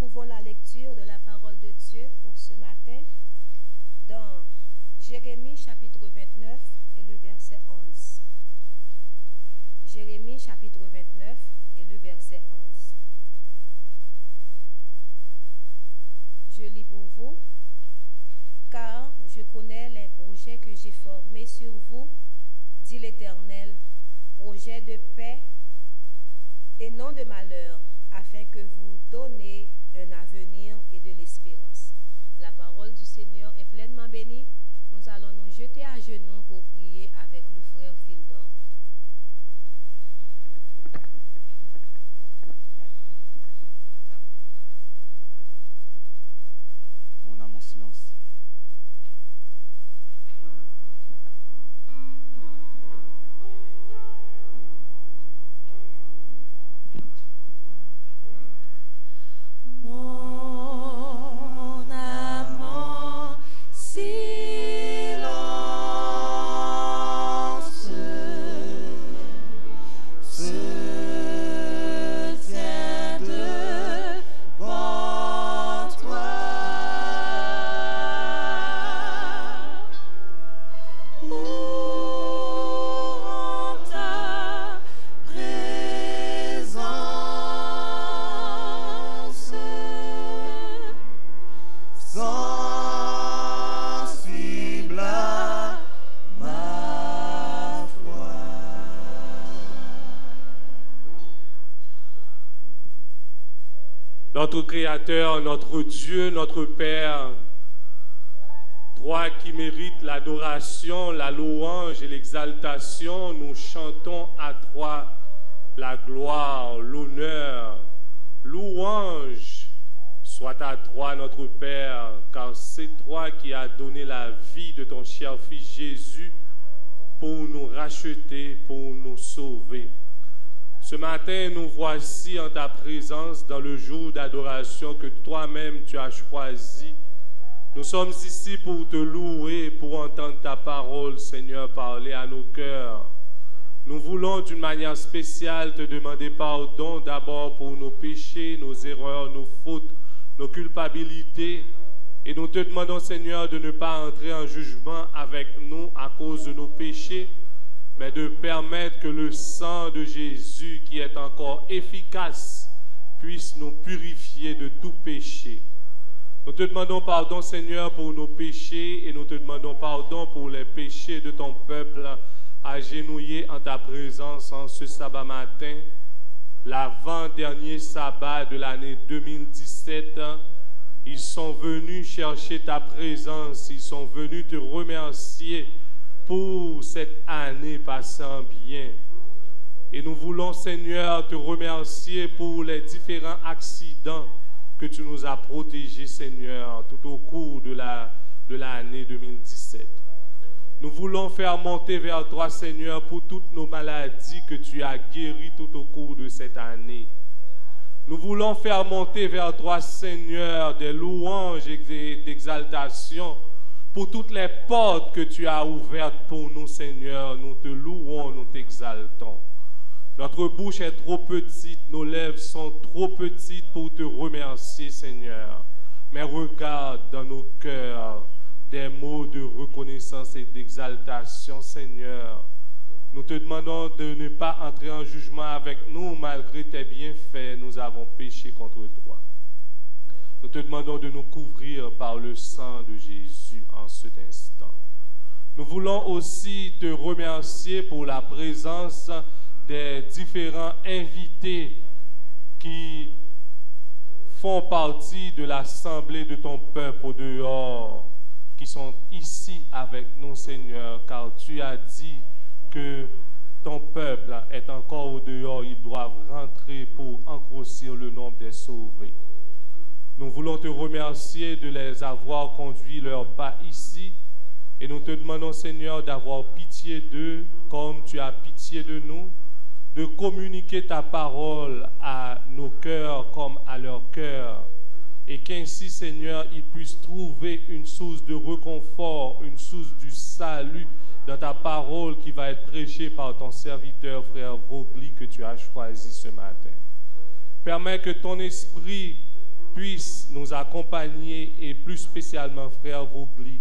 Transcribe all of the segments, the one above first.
trouvons la lecture de la parole de Dieu pour ce matin dans Jérémie chapitre 29 et le verset 11. Jérémie chapitre 29 et le verset 11. Je lis pour vous. Car je connais les projets que j'ai formés sur vous, dit l'Éternel, projets de paix et non de malheur, afin que vous donniez un avenir et de l'espérance. La parole du Seigneur est pleinement bénie. Nous allons nous jeter à genoux pour prier avec le frère Fildor. Mon âme en silence. Mon âme en silence se tient devant toi. Pour en ta présence sensible à ma foi. Notre Créateur, notre Dieu, notre Père, toi qui mérites l'adoration, la louange et l'exaltation, nous chantons à toi la gloire, l'honneur, louange soit à toi notre Père, car c'est toi qui as donné la vie de ton cher Fils Jésus pour nous racheter, pour nous sauver. Ce matin, nous voici en ta présence dans le jour d'adoration que toi-même tu as choisi. Nous sommes ici pour te louer, pour entendre ta parole, Seigneur, parler à nos cœurs. Nous voulons d'une manière spéciale te demander pardon d'abord pour nos péchés, nos erreurs, nos fautes, nos culpabilités. Et nous te demandons, Seigneur, de ne pas entrer en jugement avec nous à cause de nos péchés, mais de permettre que le sang de Jésus, qui est encore efficace, puisse nous purifier de tout péché. Nous te demandons pardon, Seigneur, pour nos péchés et nous te demandons pardon pour les péchés de ton peuple agenouillé en ta présence en ce sabbat matin, l'avant-dernier sabbat de l'année 2017. Ils sont venus chercher ta présence, ils sont venus te remercier pour cette année passée en bien. Et nous voulons, Seigneur, te remercier pour les différents accidents que tu nous as protégés, Seigneur, tout au cours de l'année 2017. Nous voulons faire monter vers toi, Seigneur, pour toutes nos maladies que tu as guéries tout au cours de cette année. Nous voulons faire monter vers toi, Seigneur, des louanges et d'exaltation pour toutes les portes que tu as ouvertes pour nous, Seigneur. Nous te louons, nous t'exaltons. Notre bouche est trop petite, nos lèvres sont trop petites pour te remercier, Seigneur. Mais regarde dans nos cœurs des mots de reconnaissance et d'exaltation, Seigneur. Nous te demandons de ne pas entrer en jugement avec nous, malgré tes bienfaits, nous avons péché contre toi. Nous te demandons de nous couvrir par le sang de Jésus en cet instant. Nous voulons aussi te remercier pour la présence des différents invités qui font partie de l'assemblée de ton peuple au dehors, qui sont ici avec nous, Seigneur, car tu as dit que ton peuple est encore au dehors, ils doivent rentrer pour accroître le nombre des sauvés. Nous voulons te remercier de les avoir conduits leur pas ici et nous te demandons, Seigneur, d'avoir pitié d'eux comme tu as pitié de nous, de communiquer ta parole à nos cœurs comme à leurs cœurs et qu'ainsi, Seigneur, ils puissent trouver une source de réconfort, une source du salut dans ta parole qui va être prêchée par ton serviteur, frère Vogli, que tu as choisi ce matin. Permets que ton esprit puisses nous accompagner et plus spécialement, frère Vogli.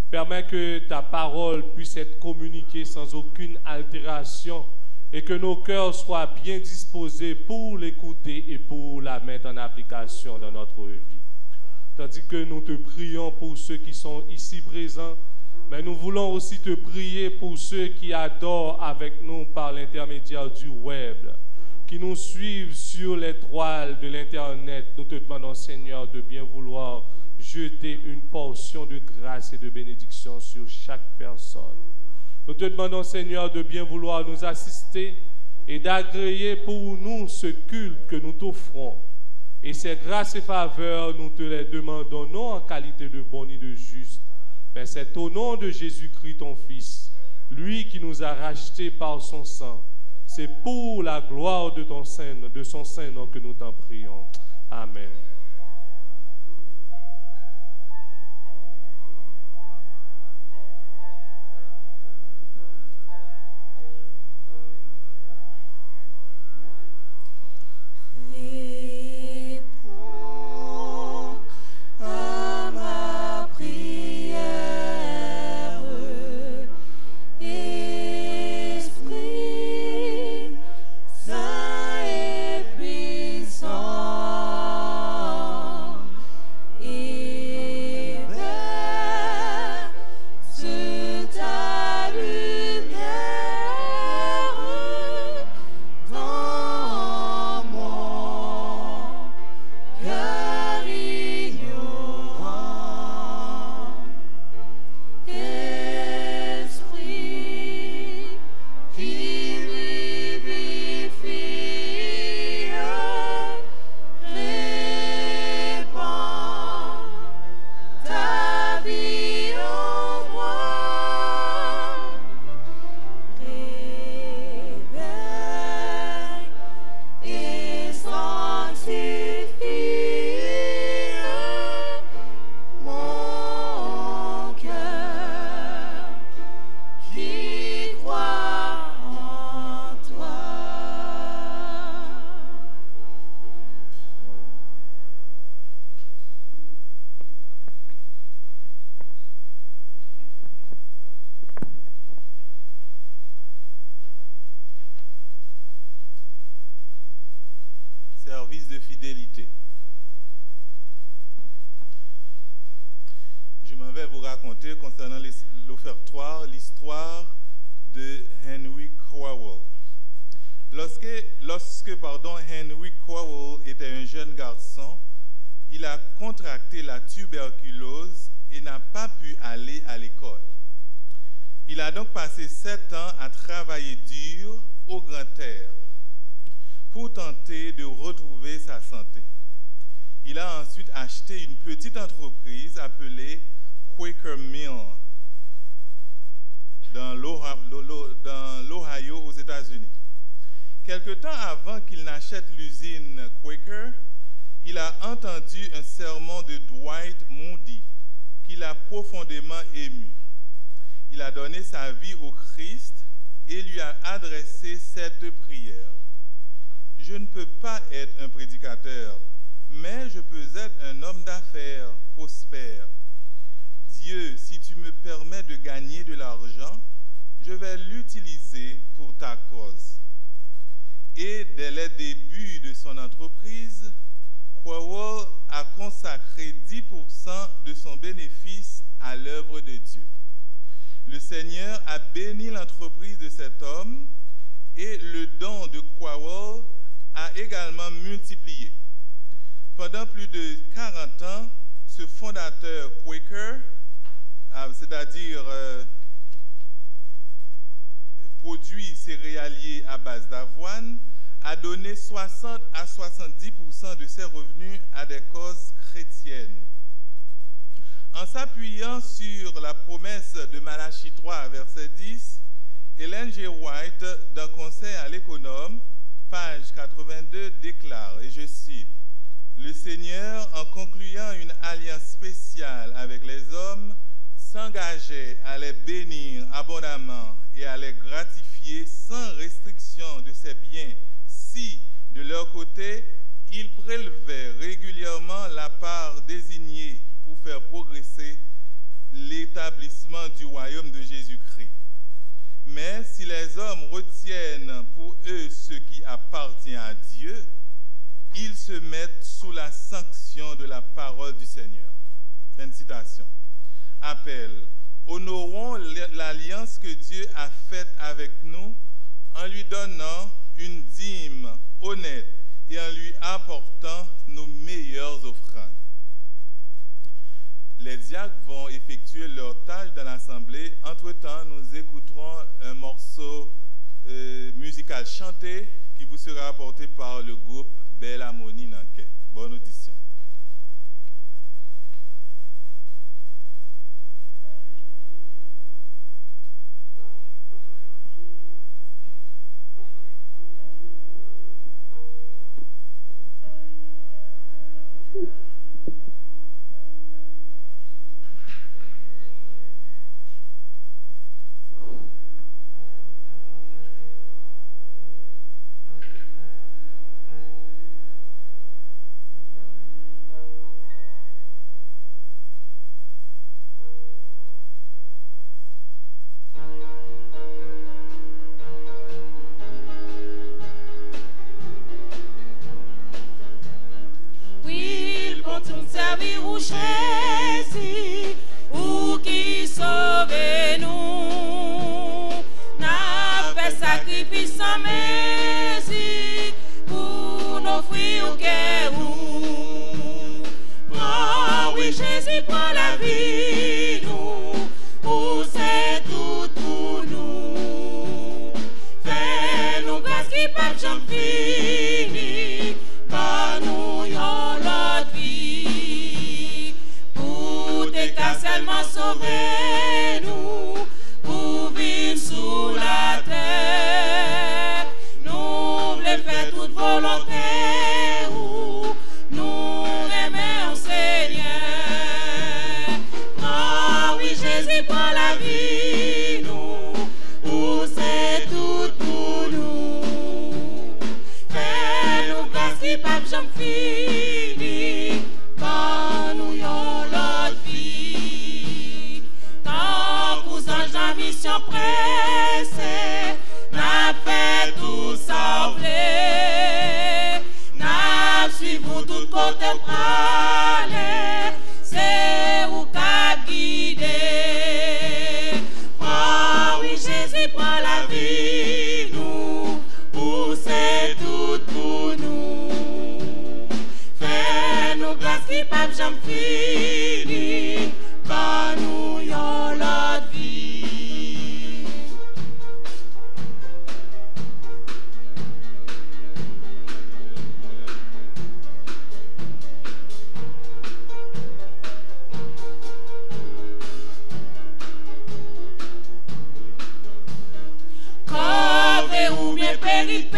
Permets que ta parole puisse être communiquée sans aucune altération et que nos cœurs soient bien disposés pour l'écouter et pour la mettre en application dans notre vie. Tandis que nous te prions pour ceux qui sont ici présents, mais nous voulons aussi te prier pour ceux qui adorent avec nous par l'intermédiaire du web, qui nous suivent sur les toiles de l'Internet. Nous te demandons, Seigneur, de bien vouloir jeter une portion de grâce et de bénédiction sur chaque personne. Nous te demandons, Seigneur, de bien vouloir nous assister et d'agréer pour nous ce culte que nous t'offrons. Et ces grâces et faveurs, nous te les demandons non en qualité de bon ni de juste, mais c'est au nom de Jésus-Christ, ton Fils, lui qui nous a rachetés par son sang. C'est pour la gloire de son saint nom que nous t'en prions. Amen. Service de fidélité. Je m'en vais vous raconter concernant l'offertoire, l'histoire de Henry Crowell. Lorsque Henry Crowell était un jeune garçon, il a contracté la tuberculose et n'a pas pu aller à l'école. Il a donc passé 7 ans à travailler dur au grand air pour tenter de retrouver sa santé. Il a ensuite acheté une petite entreprise appelée Quaker Mill dans l'Ohio aux États-Unis. Quelque temps avant qu'il n'achète l'usine Quaker, il a entendu un sermon de Dwight Moody qui l'a profondément ému. Il a donné sa vie au Christ et lui a adressé cette prière. Je ne peux pas être un prédicateur, mais je peux être un homme d'affaires prospère. Dieu, si tu me permets de gagner de l'argent, je vais l'utiliser pour ta cause. Et dès les débuts de son entreprise, Crowell a consacré 10% de son bénéfice à l'œuvre de Dieu. Le Seigneur a béni l'entreprise de cet homme et le don de Crowell a également multiplié. Pendant plus de 40 ans, ce fondateur Quaker, c'est-à-dire produits céréaliers à base d'avoine, a donné 60 à 70% de ses revenus à des causes chrétiennes. En s'appuyant sur la promesse de Malachie 3, verset 10, Ellen G. White, d'un conseil à l'économe, page 82, déclare, et je cite, « Le Seigneur, en concluant une alliance spéciale avec les hommes, s'engageait à les bénir abondamment et à les gratifier sans restriction de ses biens si, de leur côté, il prélevait régulièrement la part désignée pour faire progresser l'établissement du royaume de Jésus-Christ. Mais si les hommes retiennent pour eux ce qui appartient à Dieu, ils se mettent sous la sanction de la parole du Seigneur. Fin de citation. Appel. Honorons l'alliance que Dieu a faite avec nous en lui donnant une dîme honnête et en lui apportant nos meilleures offrandes. Les diacres vont effectuer leur tâche dans l'assemblée. Entre-temps, nous écouterons un morceau musical chanté qui vous sera apporté par le groupe Belle Harmonie Nanké. Bonne audition. Jésus, ou qui sauve-nous, n'a fait sacrifice sans mesure pour nos frères au cœur. Oh oui, Jésus prend la vie, nous, pour c'est tout pour nous. Fais-nous grâce qui pas jamais fini, par nous yon l'autre vie. Pour tes cas seulement sauver-nous, pour vivre sous la terre. Nous voulons faire toute volonté, nous aimons Seigneur. Oh oui, Jésus prend la vie, nous, pour c'est tout pour nous. Fais-nous grâce qui pas jamais fini, par nous yon l'autre vie. Tant pour sa mission pressée, n'a fait tout ça voulait, n'a suivi tout côté pralé, c'est où qu'a guidé. Oh oui, Jésus prend la vie, nous, pour c'est tout pour nous. Fais-nous grâce qui pas jamais fini, par nous yon l'autre vie. Corvée ou bien péripétie,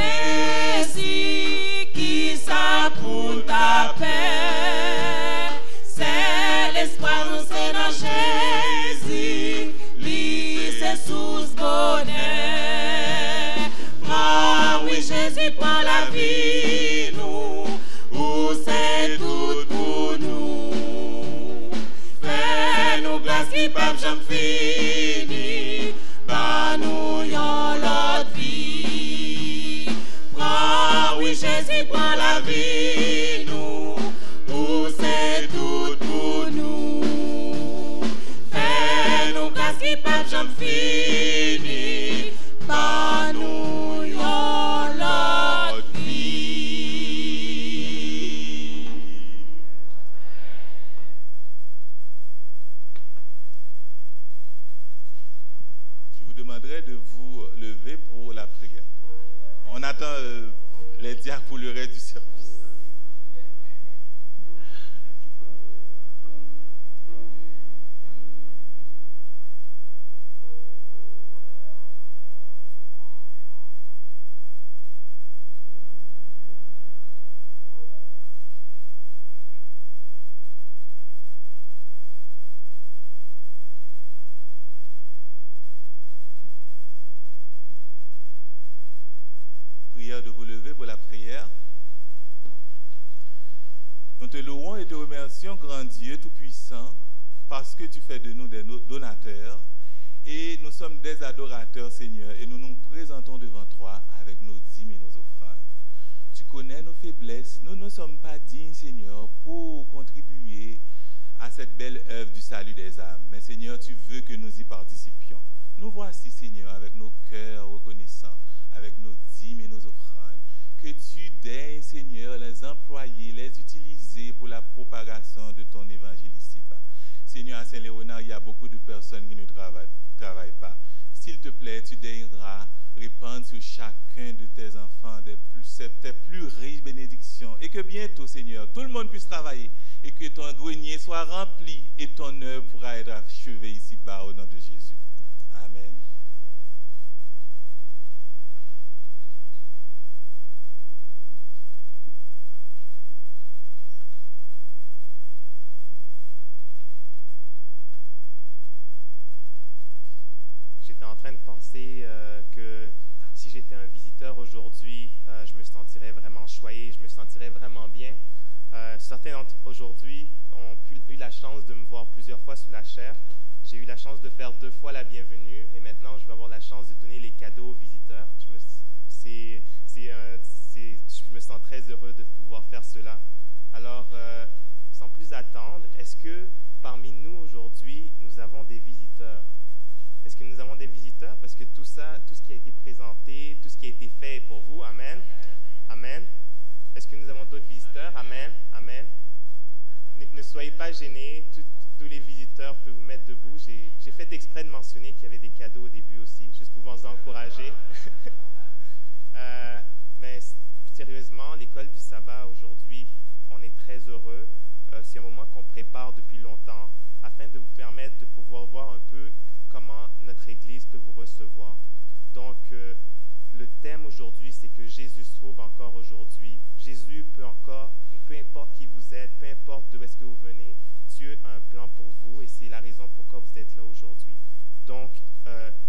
qui ça pour ta paix? C'est l'espoir, nous c'est dans Jésus, lui c'est sous ce bonheur. Oh oui, Jésus prend la vie, nous, ou c'est tout pour nous. Fais-nous grâce qui pas jamais fini, bah nous yon l'autre vie. Oh oui, Jésus prend la vie, nous, ou c'est tout pour nous. Fais-nous grâce qui pas jamais fini, bah nous yon l'autre vie. Je vous demanderai de vous lever pour la prière. On attend les diacres pour le reste du service. Prière de vous lever pour la prière. louons et te remercions, grand Dieu Tout-Puissant, parce que tu fais de nous des donateurs et nous sommes des adorateurs, Seigneur, et nous nous présentons devant toi avec nos dîmes et nos offrandes. Tu connais nos faiblesses, nous ne sommes pas dignes, Seigneur, pour contribuer à cette belle œuvre du salut des âmes. Mais Seigneur, tu veux que nous y participions. Nous voici, Seigneur, avec nos cœurs reconnaissants, avec nos dîmes et nos offrandes. Que tu daignes, Seigneur, les employer, les utiliser pour la propagation de ton évangile ici-bas. Seigneur, à Saint-Léonard, il y a beaucoup de personnes qui ne travaillent pas. S'il te plaît, tu daigneras répandre sur chacun de tes enfants tes plus riches bénédictions. Et que bientôt, Seigneur, tout le monde puisse travailler et que ton grenier soit rempli et ton œuvre pourra être achevée ici-bas au nom de Jésus. Amen. J'étais en train de penser que si j'étais un visiteur aujourd'hui, je me sentirais vraiment choyé, je me sentirais vraiment bien. Certains d'entre aujourd'hui ont eu la chance de me voir plusieurs fois sous la chaire. J'ai eu la chance de faire 2 fois la bienvenue et maintenant je vais avoir la chance de donner les cadeaux aux visiteurs. Je me sens très heureux de pouvoir faire cela. Alors, sans plus attendre, est-ce que parmi nous aujourd'hui, nous avons des visiteurs? Est-ce que nous avons des visiteurs? Parce que tout ça, tout ce qui a été présenté, tout ce qui a été fait est pour vous. Amen. Amen. Est-ce que nous avons d'autres visiteurs? Amen. Amen. Ne soyez pas gênés. Tous les visiteurs peuvent vous mettre debout. J'ai fait exprès de mentionner qu'il y avait des cadeaux au début aussi, juste pour vous encourager. Mais sérieusement, l'école du sabbat aujourd'hui, on est très heureux. C'est un moment qu'on prépare depuis longtemps afin de vous permettre de pouvoir voir un peu comment notre Église peut vous recevoir. Donc, le thème aujourd'hui, c'est que Jésus sauve encore aujourd'hui. Jésus peut encore, peu importe qui vous êtes, peu importe d'où est-ce que vous venez, Dieu a un plan pour vous et c'est la raison pourquoi vous êtes là aujourd'hui. Donc,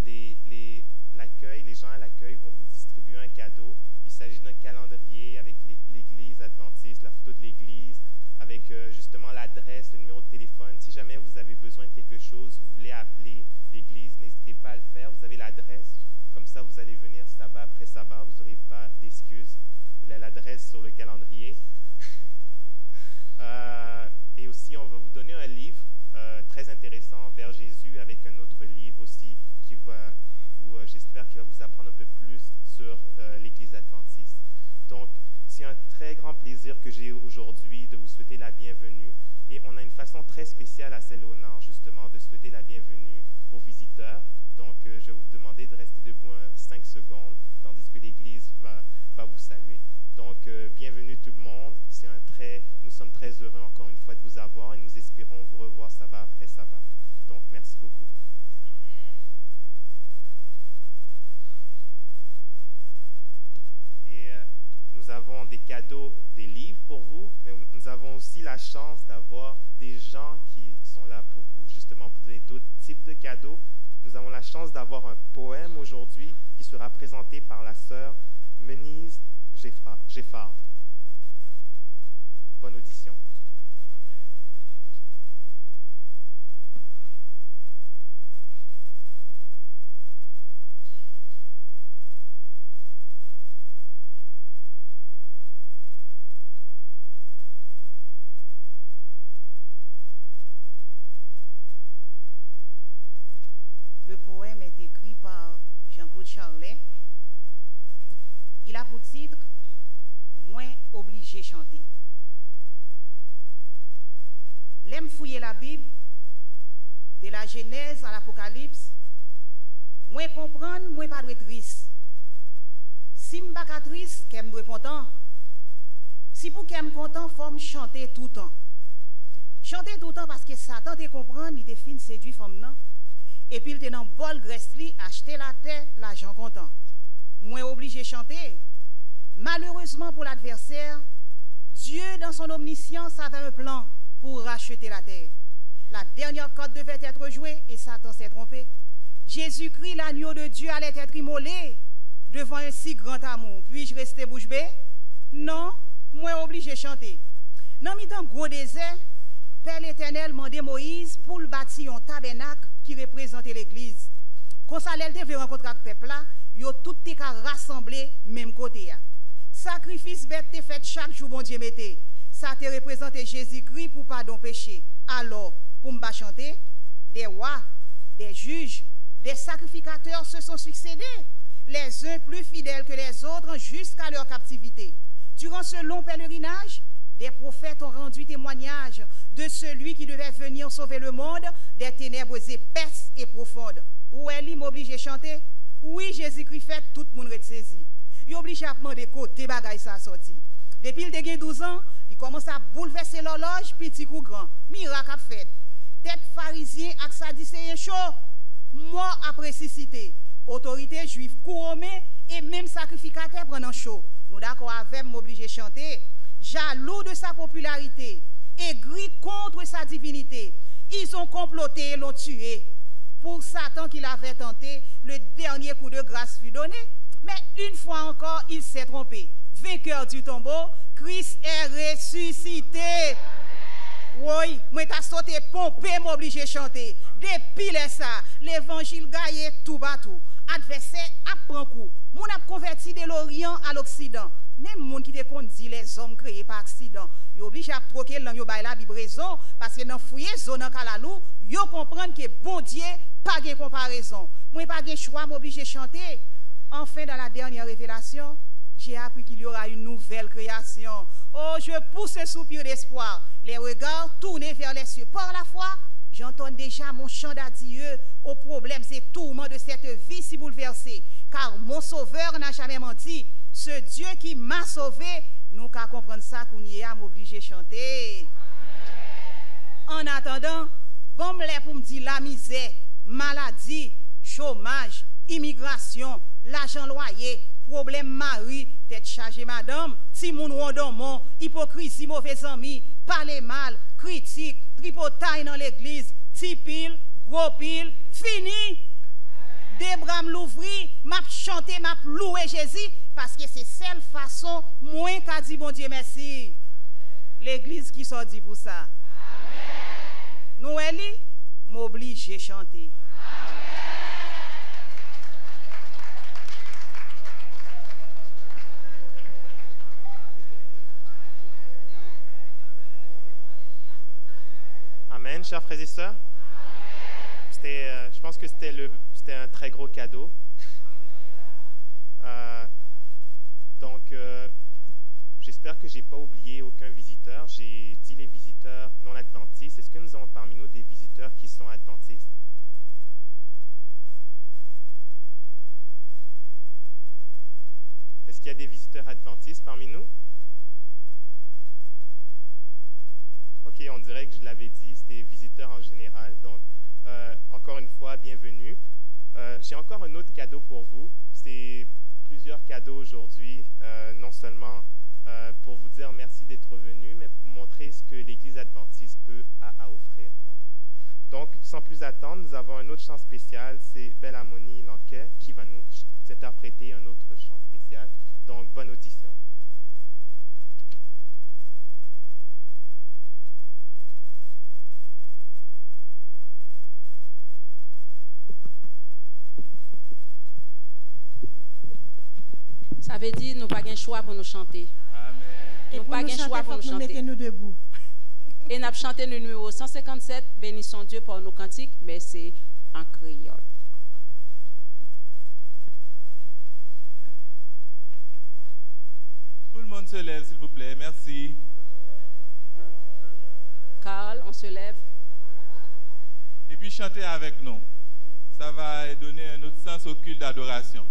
les gens à l'accueil vont vous distribuer un cadeau. Il s'agit d'un calendrier avec l'Église adventiste, la photo de l'Église, avec justement l'adresse, le numéro de téléphone. Si jamais vous avez besoin de quelque chose, vous voulez appeler l'Église, n'hésitez pas à le faire. Vous avez l'adresse, comme ça vous allez venir sabbat après sabbat, vous n'aurez pas d'excuses. Vous avez l'adresse sur le calendrier. Et aussi, on va vous donner un livre très intéressant, Vers Jésus, avec un autre livre aussi qui va j'espère qu'il va vous apprendre un peu plus sur l'Église adventiste. Donc, c'est un très grand plaisir que j'ai aujourd'hui de vous souhaiter la bienvenue. Et on a une façon très spéciale à Saint-Léonard, justement, de souhaiter la bienvenue aux visiteurs. Donc, je vais vous demander de rester debout 5 secondes, tandis que l'Église va vous saluer. Donc, bienvenue tout le monde. Nous sommes très heureux encore une fois de vous avoir et nous espérons vous revoir sabbat après sabbat. Donc, merci beaucoup. Nous avons des cadeaux, des livres pour vous, mais nous avons aussi la chance d'avoir des gens qui sont là pour vous, justement, pour donner d'autres types de cadeaux. Nous avons la chance d'avoir un poème aujourd'hui qui sera présenté par la sœur Menise Geffard. Bonne audition. Le poème est écrit par Jean-Claude Charlet. Il a pour titre « Moins obligé chanter ». L'aime fouiller la Bible, de la Genèse à l'Apocalypse, moins comprendre, moins pas de triste. Si m'pas pas triste, qu'aime doit content. Si pour qu'aime content, faut me chanter tout le temps. Chanter tout le temps parce que Satan te comprendre, il te fin séduit femme non. Et puis il te dans bol Gresly acheter la terre, l'argent content. Moins obligé chanter. Malheureusement pour l'adversaire, Dieu dans son omniscience avait un plan pour racheter la terre. La dernière corde devait être jouée et Satan s'est trompé. Jésus-Christ, l'agneau de Dieu, allait être immolé devant un si grand amour. Puis-je rester bouche bée? Non, moi obligé de chanter. Dans mi-temps gros désert, Père l'Éternel mandait Moïse pour le bâtir un tabernacle qui représentait l'église. Quand ça l'elle devait rencontrer avec peuple là, yo tout te ka rassemblé même côté ya. Sacrifice bête te fait chaque jour bon Dieu mettait. Ça te représentait Jésus-Christ pour pardon péché. Alors, pour me chanter, des rois, des juges, des sacrificateurs se sont succédés, les uns plus fidèles que les autres jusqu'à leur captivité. Durant ce long pèlerinage, des prophètes ont rendu témoignage de celui qui devait venir sauver le monde des ténèbres épaisses et profondes. Où est-il m'oblige à chanter? Oui, Jésus-Christ fait tout le monde saisi. Il oblige à demander côté bagaille ça sorti. Depuis il a 12 ans, il commence à bouleverser l'horloge, petit ou grand. Miracle a fait. Tête pharisien ak sadducéen chaud, mort après cité. Autorité juive couronnée et même sacrificateur prenant chaud. Nous d'accord avec m'oblige à chanter. Jaloux de sa popularité, aigri contre sa divinité, ils ont comploté et l'ont tué. Pour Satan qui l'avait tenté, le dernier coup de grâce fut donné, mais une fois encore, il s'est trompé. Vainqueur du tombeau, Christ est ressuscité. Oui, moi t'as sauté pompé, m'obligé à chanter. Depuis ça, l'évangile gagne tout batou. Adversaire apprend coup. Mon a converti de l'Orient à l'Occident. Même moun qui te compte dit les hommes créés par accident. Yo obligé à troquer langue yo bay la Bible raison parce que dans fouiller zone en kalalou, yo comprendre que bon Dieu pas de comparaison. Moi pas de choix, m'obligé à chanter. Enfin dans la dernière révélation, j'ai appris qu'il y aura une nouvelle création. Oh, je pousse un soupir d'espoir. Les regards tournés vers les cieux. Par la foi, j'entends déjà mon chant d'adieu aux problèmes et tourments de cette vie si bouleversée. Car mon sauveur n'a jamais menti. Ce Dieu qui m'a sauvé, nous qu'à comprendre ça qu'on y est à m'obliger à chanter. En attendant, bon m'lè pour me dire la misère, maladie, chômage, immigration, l'argent loyer, problème mari, tête chargée madame, si moun rondonmon, hypocrisie, mauvais amis, parler mal, critique, tripotaille dans l'église, tipil, gros pile, fini. Des bras l'ouvri, m'a chanté, m'a loué Jésus, parce que c'est seule façon, moins qu'a dit bon Dieu merci. L'église qui s'en dit pour ça. Nous, elle, m'oblige à chanter. Amen, chers frères et sœurs. Je pense que c'était un très gros cadeau. J'espère que je n'ai pas oublié aucun visiteur. J'ai dit les visiteurs non adventistes. Est-ce que nous avons parmi nous des visiteurs qui sont adventistes? Est-ce qu'il y a des visiteurs adventistes parmi nous? Ok, on dirait que je l'avais dit, c'était visiteurs en général. Donc, encore une fois, bienvenue. J'ai encore un autre cadeau pour vous. C'est plusieurs cadeaux aujourd'hui, non seulement pour vous dire merci d'être venu, mais pour vous montrer ce que l'Église adventiste peut à offrir. Donc, sans plus attendre, nous avons un autre chant spécial, c'est Belle Harmonie Lanquet qui va nous interpréter un autre chant spécial. Donc, bonne audition. Ça veut dire nous n'avons pas de choix pour nous chanter. Amen. Nous n'avons pas de choix pour nous chanter. Mettez-nous debout. Et nous avons chanté le numéro 157, Bénissons Dieu pour nos cantiques, mais c'est en créole. Tout le monde se lève, s'il vous plaît. Merci. Carl, on se lève. Et puis chantez avec nous. Ça va donner un autre sens au culte d'adoration.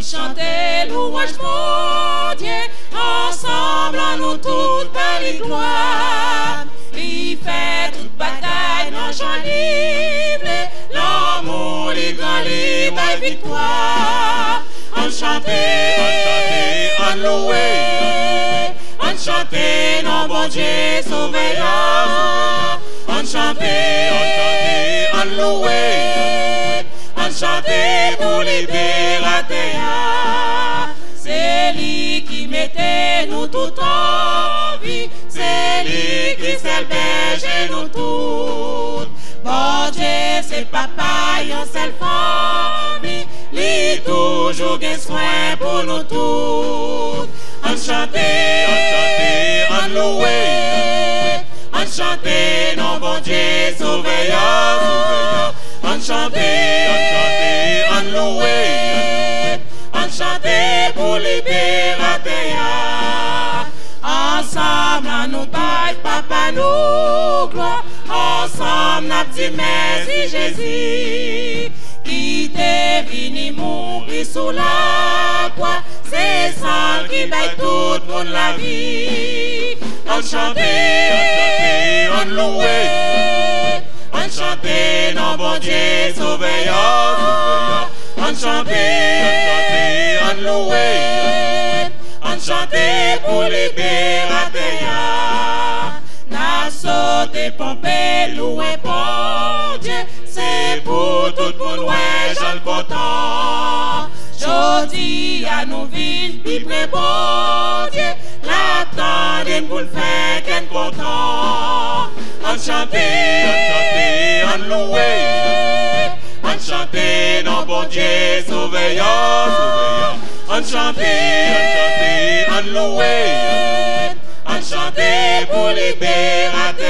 Chanter louange mon Dieu, ensemble en nous toute belle gloire. Il fait toute bataille, non j'en livre, l'amour, les grands. belle victoire. On chanter, on louer, on chanter, non bon Dieu sauveur. On chanter, on louer, on chanter pour libérateur. C'est lui qui mettait nous tout en vie, c'est lui qui s'élève nous tous. Bon Dieu, c'est papa, yon seul famille, lui toujours gain soin pour nous tous. On chanter, on louer, on chanter, non bon Dieu sauveur. On chanter, on louer, on chanter pour libérateur. Ensemble, nous baille, papa nous gloire. Ensemble, nous dit merci Jésus, qui t'est venu mourir sous la croix. C'est ça qui baille tout le monde la vie. On chanter, on louer, on chanter, non bon Dieu sauveur. On chanter, on louer, on chanter pour libérateur. N'a sauté, pompé, loué, bon Dieu, c'est pour tout le monde, ouais, j'en content. Jodi à nos villes, vibre bon Dieu, l'attendez pour le faire qu'un content. On chanter, on louer, on chanter, non bon Dieu sauveur. On chanter, on louer, on chanter pour libérateur.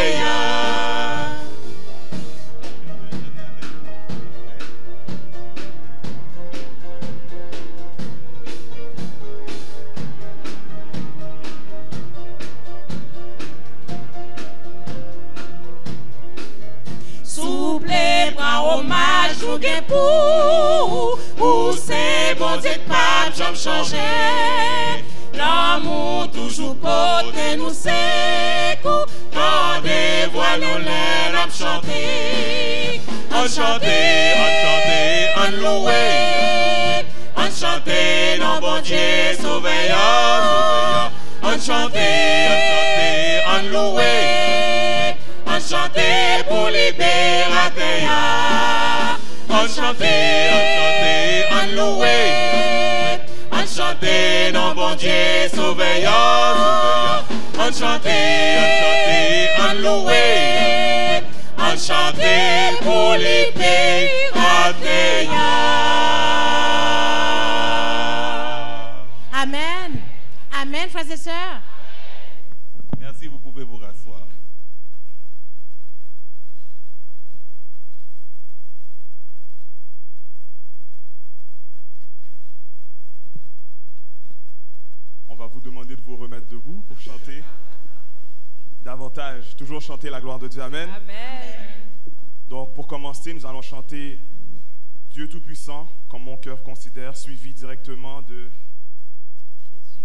Souple bras hommage nous gain pour c'est bon Dieu pas jamais changer. L'amour toujours porté nous secours, quand des voix nous l'air chanter. On chanter, on louer, on chanter, non bon Dieu sauveur. On chanter, on louer, on chanter pour libérateur. On chanter, on louer, on chanter, non bon Dieu sauveur. On chanter, on louer, on chanter pour libérateur. Amen. Amen, frères et sœurs. Merci, vous pouvez vous rasseoir. On va vous demander de vous remettre debout pour chanter davantage. Toujours chanter la gloire de Dieu. Amen. Amen. Donc, pour commencer, nous allons chanter Dieu Tout-Puissant, comme mon cœur considère, suivi directement de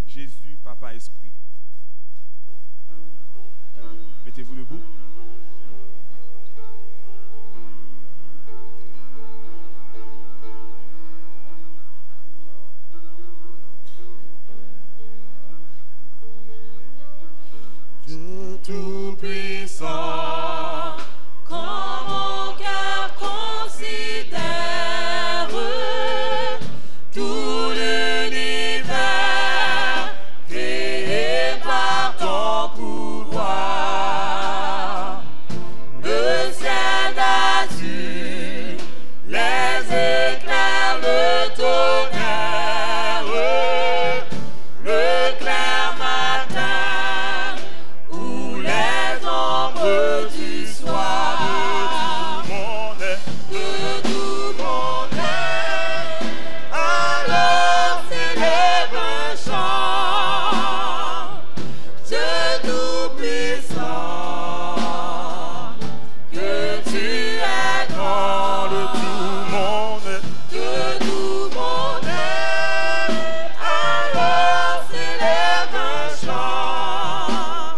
Jésus, Papa, Esprit. Mettez-vous debout. Dieu Tout-Puissant, quand mon cœur considère tout l'univers créé par ton pouvoir, le ciel d'azur, les éclairs, le tonnerre, le clair matin, ou les ombres du soir. De tout mon être, alors s'élève un chant. Dieu Tout-Puissant, que tu es grand. De tout mon être. De tout mon être, alors s'élève un chant.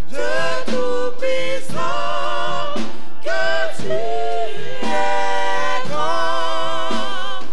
Dieu Tout-Puissant, que tu es grand.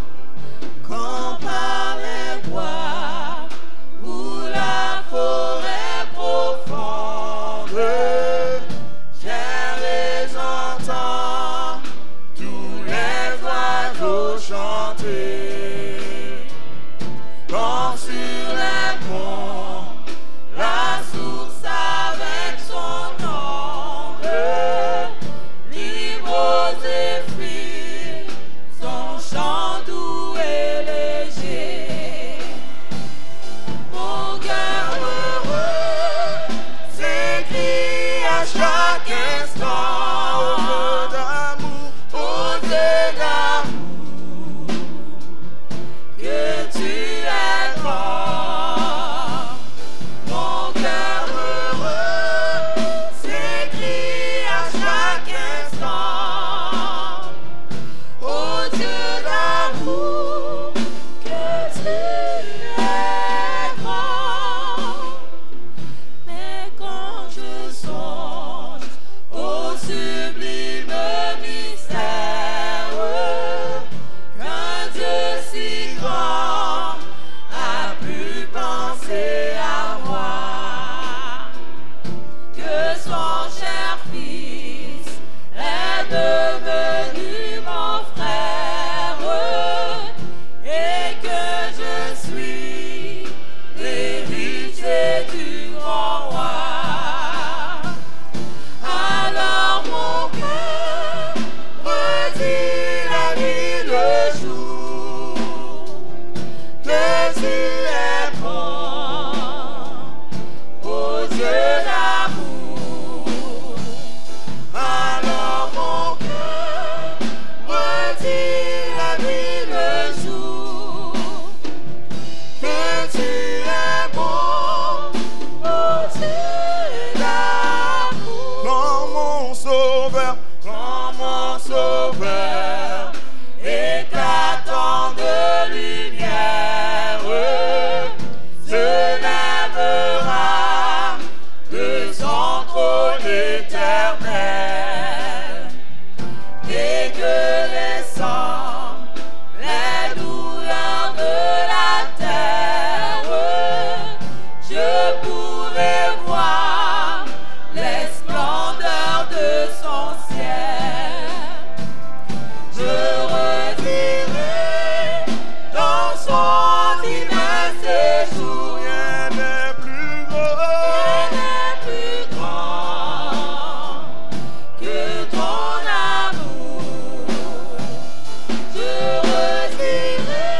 que les sangs, les douleurs de la terre, je pourrai voir les splendeurs de son ciel. Je redirai dans son divin séjour. Rien n'est plus Rien n'est plus grand que ton amour. Je redirai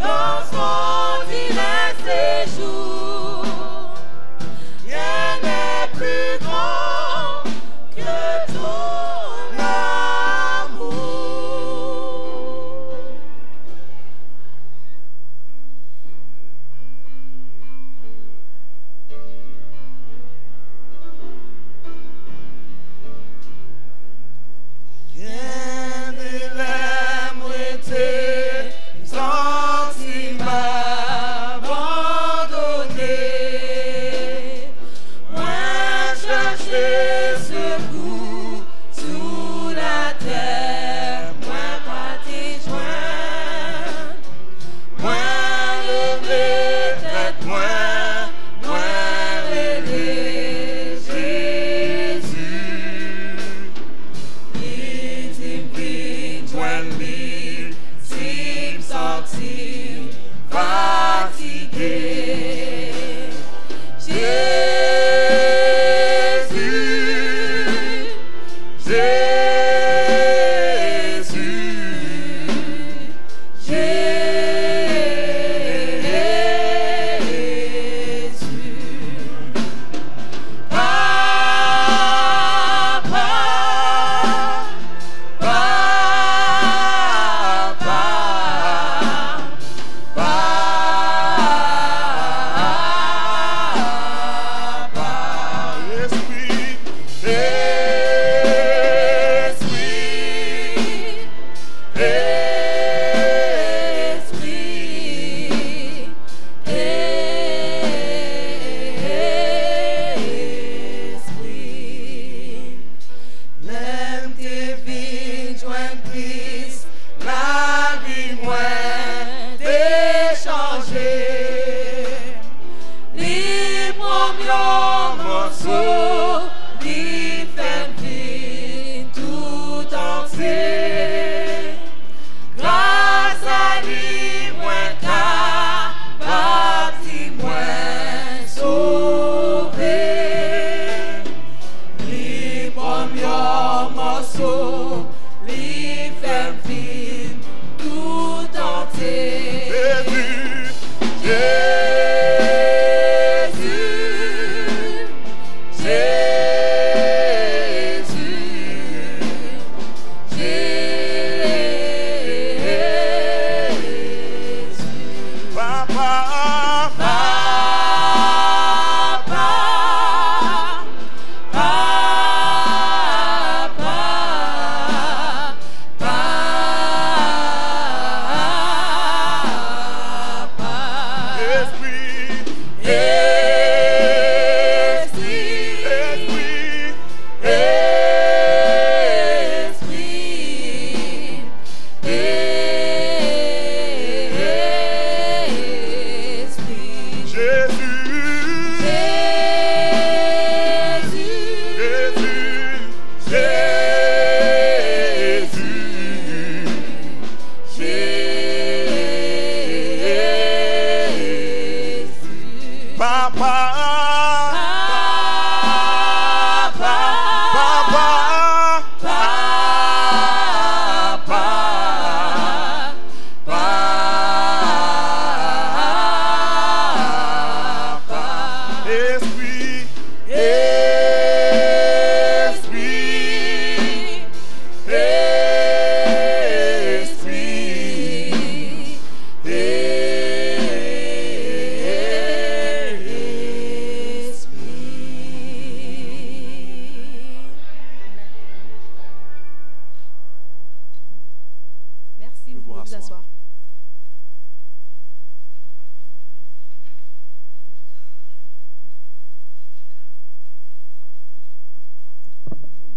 dans son divin séjour. Rien n'est plus grand que ton amour. Rien de l'aime était senti m'abandonner. Moi chercher secours sous la terre, moi pas t'y joindre. Moi lever tête, moi rêver Jésus. Il t'invite, joindre lui, s'il me sentit fatigué. Jésus, Jésus, Jésus. Papa, esprit, L'aime tes vies, joindre Christ, la vie moins d'échanger. Les premiers morceaux, les fait vie tout entier. Grâce à lui, moins capable, moins sauvé. Les premiers morceaux, les fait vie tout entier. Jésus,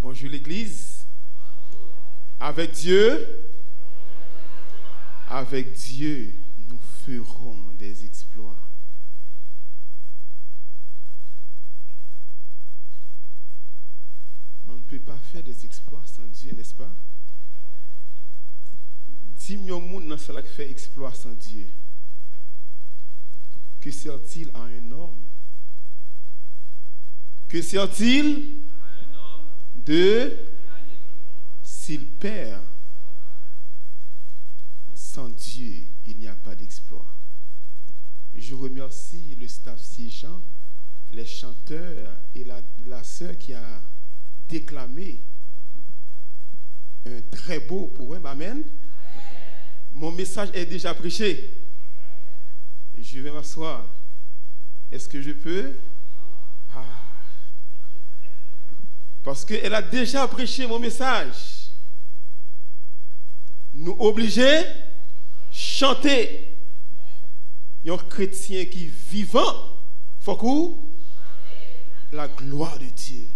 Bonjour l'Église. Avec Dieu, nous ferons des exploits. On ne peut pas faire des exploits sans Dieu, n'est-ce pas? 10 millions de monde dans cela qui fait exploit sans Dieu. Que sert-il à un homme? Que sert-il de s'il perd? Sans Dieu, il n'y a pas d'exploit. Je remercie le staff siégeant, les chanteurs et la sœur qui a déclamé un très beau poème. Amen. Mon message est déjà prêché. Je vais m'asseoir. Est-ce que je peux? Parce qu'elle a déjà prêché mon message. Nous obliger chanter. Un chrétien qui est vivant, faut que la gloire de Dieu.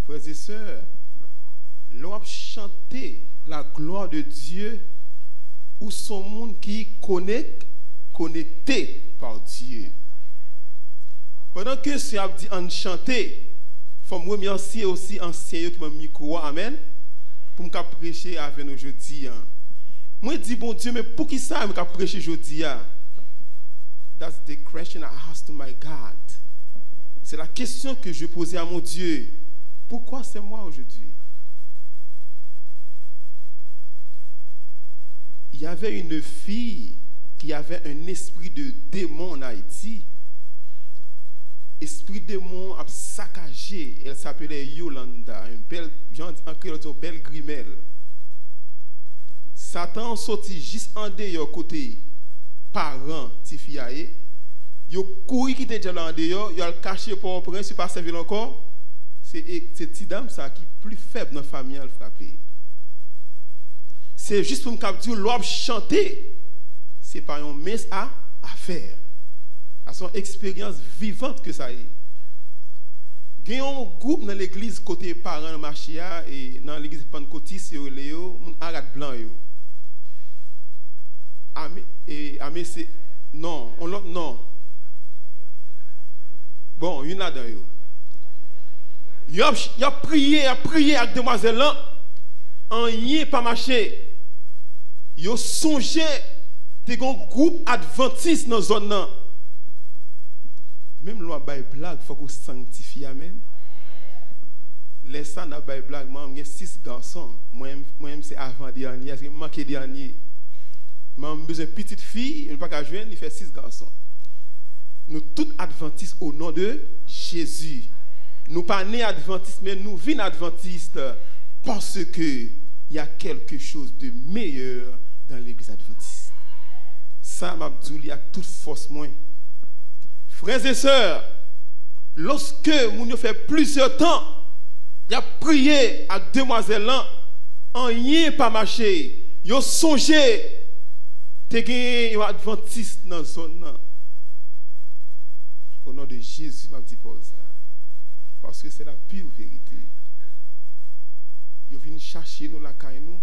Frères et sœurs, l'on chanter la gloire de Dieu ou son monde qui connecté par Dieu. Pendant que ce a dit en chanter, il faut me remercier aussi ancien qui m'a mis micro. Amen. Pour me prêcher avec nous aujourd'hui. Moi dis bon Dieu, mais pour qui ça me prêcher aujourd'hui? That's the question I asked to my God. C'est la question que je posais à mon Dieu. Pourquoi c'est moi aujourd'hui? Il y avait une fille qui avait un esprit de démon en Haïti. Esprit démon a saccagé. Elle s'appelait Yolanda, une belle, belle grimelle. Satan sorti juste en dehors côté parents, tifiaye. Yo couru qui était déjà en dehors, yo a caché pour un prince, pas servi encore. C'est petite dame ça qui est plus faible dans la famille à le frapper. C'est juste pour me dire l'homme chanter. C'est pas une mince à faire. C'est son expérience vivante que ça est. Il y a un groupe dans l'église côté parents de Machia et dans l'église pentecôtiste c'est Léo, mon arrête blanc yo. Amé c'est non, on l'autre non. Bon, il y en a dans yo. Il a prié avec demoiselle là, en rien pas marché. Il a songé des groupe adventiste dans la zone là. Même loi bay blague, faut qu'on sanctifie. Amen. Laisse ça n'a bay blague, moi j'ai 6 garçons. Moi c'est avant dernier, c'est manqué dernier. Moi j'ai besoin de petite fille, il ne pas qu'à jouer, il fait 6 garçons. Nous tous adventistes au nom de Jésus. Nous pas nés adventistes, mais nous vîmes adventistes parce que il y a quelque chose de meilleur dans l'église adventiste. Ça m'a dit il y a toute force moins. Frères et sœurs, lorsque nous fait plusieurs temps, il a prié avec demoiselle là, en rien pas marché. Il a songé te gagner un adventiste dans la zone là. Au nom de Jésus, m'a dit Paul ça. Parce que c'est la pure vérité. Ils viennent chercher nous la caille nous.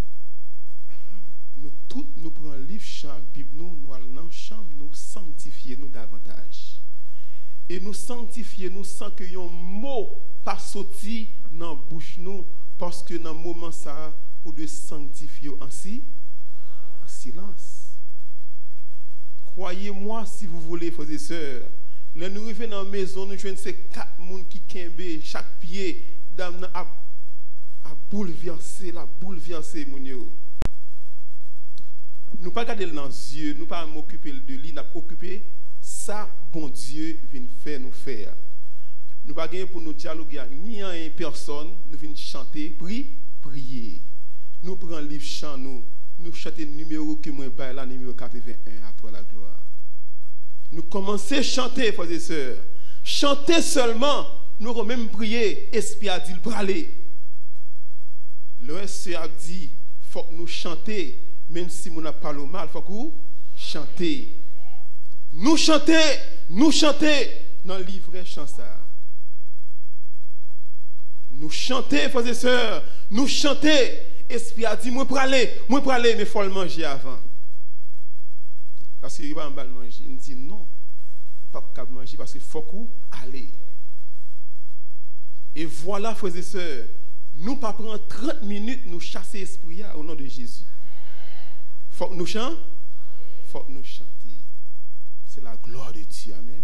Nous tous nous prenons le livre chant Bible nous allons dans chambre nous sanctifier nous davantage. Et nous sanctifier nous sans que un mot pas sorti dans bouche nous parce que dans moment ça ou de sanctifier en silence. Croyez-moi si vous voulez frères et sœurs. Là nous arrivons dans la maison, nous jouons ces 4 personnes qui kembe chaque pied d'âme à bouleverser, mon yo. Nous pas garder dans les yeux, nous pas m'occuper de lui, nous occuper ça bon Dieu vient faire nous faire. Nous pas gagner pour nous dialoguer ni en personne, nous venons chanter, prier. Nous prenons le livre chant nous chanter numéro que moi bail là numéro 81 après la gloire. Nous commençons à chanter, frères et sœurs. Chanter seulement, nous allons même prier. Esprit a dit le praler. Le SC a dit, il faut que nous chanter, même si nous n'avons pas le mal, il faut que nous chanter. Nous chanter dans le livret chant ça. Nous chanter, frères et sœurs, nous chanter. esprit a dit, moi pour aller, mais il faut le manger avant. Parce qu'il va mal manger. Il me dit non, pas capable manger parce qu'il faut qu'on aller. Et voilà, frères et sœurs, nous pas prendre 30 minutes nous chasser l'esprit au nom de Jésus. Faut que nous chantions. Faut que nous chanter. C'est la gloire de Dieu. Amen.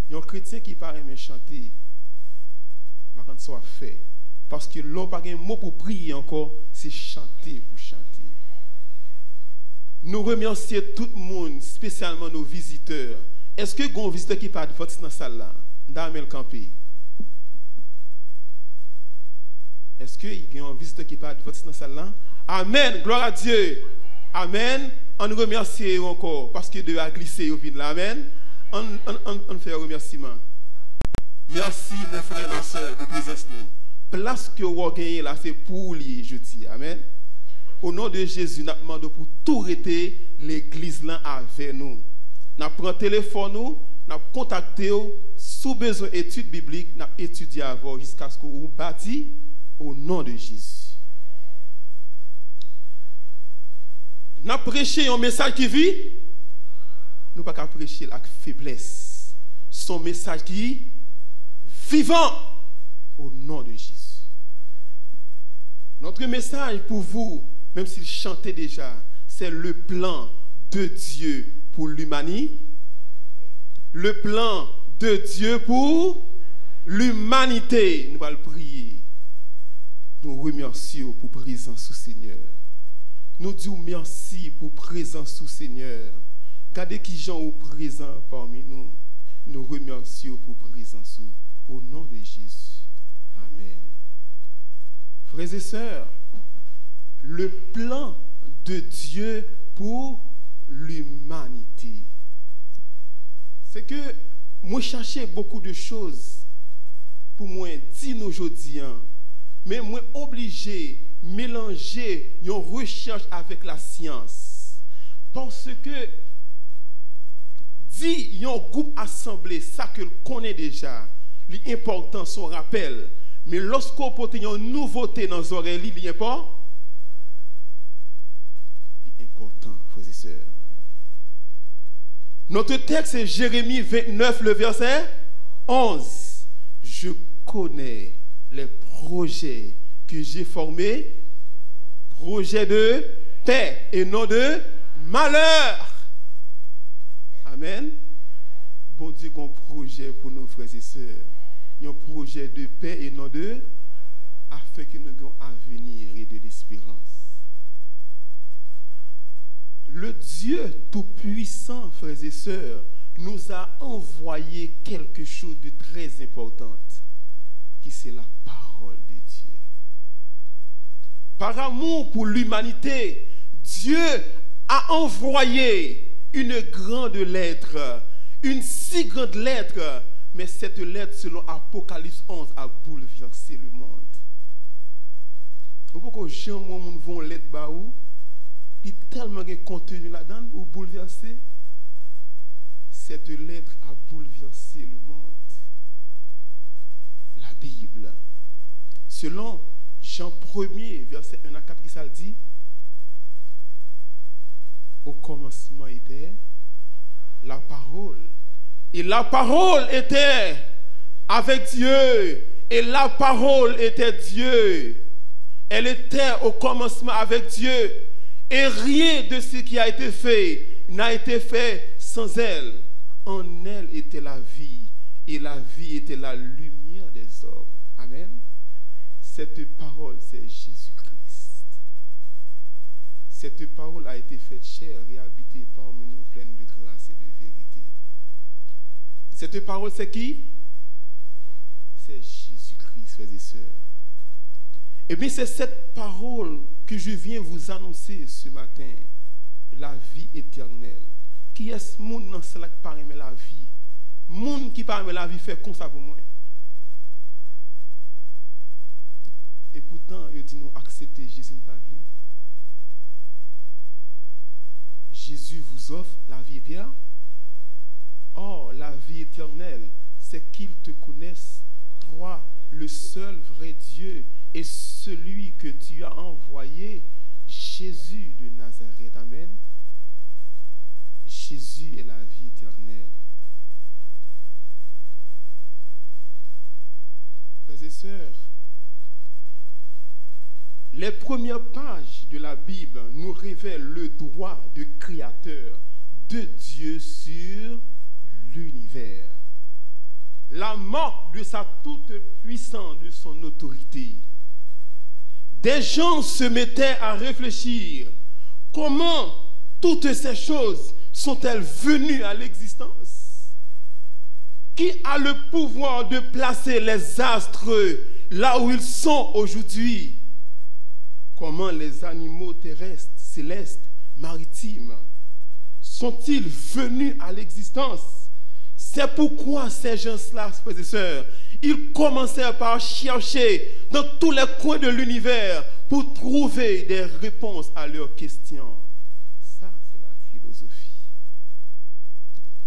Il y a un chrétien qui paraît me chanter. Va quand soit fait. Parce que l'on pas un mot pour prier encore, c'est chanter pour chanter. Nous remercions tout le monde, spécialement nos visiteurs. Est-ce que vous avez un visiteur qui parle de votre dans la salle là? Dans le campé. Est-ce qu'il y a un visiteur qui parle de votre dans la salle là? Amen. Gloire à Dieu. Amen. On nous remercie encore parce que Dieu a glissé au vide là. Amen. On fait un remerciement. Merci mes frères et sœurs de présence nous. Place que vous avez gagné là, c'est pour lui, je dis. Amen. Au nom de Jésus, nous demandons pour tout arrêter l'église là avec nous. Nous prenons le téléphone, nous contacté sous besoin d'études bibliques, nous étudions avant jusqu'à ce que vous bâti au nom de Jésus. Nous prêché un message qui vit, nous ne pouvons pas prêcher avec faiblesse. Son message qui vivant au nom de Jésus. Notre message pour vous, même s'il chantait déjà, c'est le plan de Dieu pour l'humanité. Le plan de Dieu pour l'humanité. Nous allons prier. Nous remercions pour présence au Seigneur. Nous disons merci pour présence au Seigneur. Regardez qui gens sont présents parmi nous. Nous remercions pour présence au nom de Jésus. Amen. Frères et sœurs, le plan de Dieu pour l'humanité. C'est que moi cherchais beaucoup de choses pour moi dire nous aujourd'hui, mais moi obligé mélanger une recherche avec la science. Parce que dit un groupe assemblé, ça que connaît déjà, l'important son rappel. Mais lorsqu'on porte une nouveauté dans les oreilles, il n'y a pas. Important, frères et sœurs. Notre texte est Jérémie 29, le verset 11. Je connais les projets que j'ai formés, projets de paix et non de malheur. Amen. Bon Dieu, qu'on projet pour nos frères et sœurs. Un projet de paix et non de, afin que nous ayons un avenir et de l'espérance. Le Dieu Tout-Puissant, frères et sœurs, nous a envoyé quelque chose de très important, qui c'est la parole de Dieu. Par amour pour l'humanité, Dieu a envoyé une grande lettre, une si grande lettre, mais cette lettre, selon Apocalypse 11, a bouleversé le monde. Pourquoi les gens vont lettre baou, il y a tellement de contenu là-dedans, ou bouleversé. Cette lettre a bouleversé le monde. La Bible, selon Jean 1er, verset 1 à 4, qui ça dit, au commencement était la parole. Et la parole était avec Dieu. Et la parole était Dieu. Elle était au commencement avec Dieu. Et rien de ce qui a été fait n'a été fait sans elle. En elle était la vie. Et la vie était la lumière des hommes. Amen. Cette parole, c'est Jésus-Christ. Cette parole a été faite chair et habitée parmi nous, pleine de grâce et de vérité. Cette parole, c'est qui? C'est Jésus-Christ, frères et sœurs. Et bien, c'est cette parole que je viens vous annoncer ce matin. La vie éternelle. Qui est ce monde dans cela qui parle de la vie? Monde qui parle de la vie fait comme ça pour moi. Et pourtant, il dit nous accepter Jésus ne pas vle. Jésus vous offre la vie éternelle. Or, la vie éternelle, c'est qu'ils te connaissent, crois le seul vrai Dieu et celui que tu as envoyé, Jésus de Nazareth. Amen. Jésus est la vie éternelle. Frères et sœurs, les premières pages de la Bible nous révèlent le droit de créateur de Dieu sur l'univers. La marque de sa toute puissance, de son autorité. Des gens se mettaient à réfléchir comment toutes ces choses sont-elles venues à l'existence? Qui a le pouvoir de placer les astres là où ils sont aujourd'hui? Comment les animaux terrestres, célestes, maritimes sont-ils venus à l'existence? C'est pourquoi ces gens-là, frères et sœurs, ils commencèrent par chercher dans tous les coins de l'univers pour trouver des réponses à leurs questions. Ça, c'est la philosophie.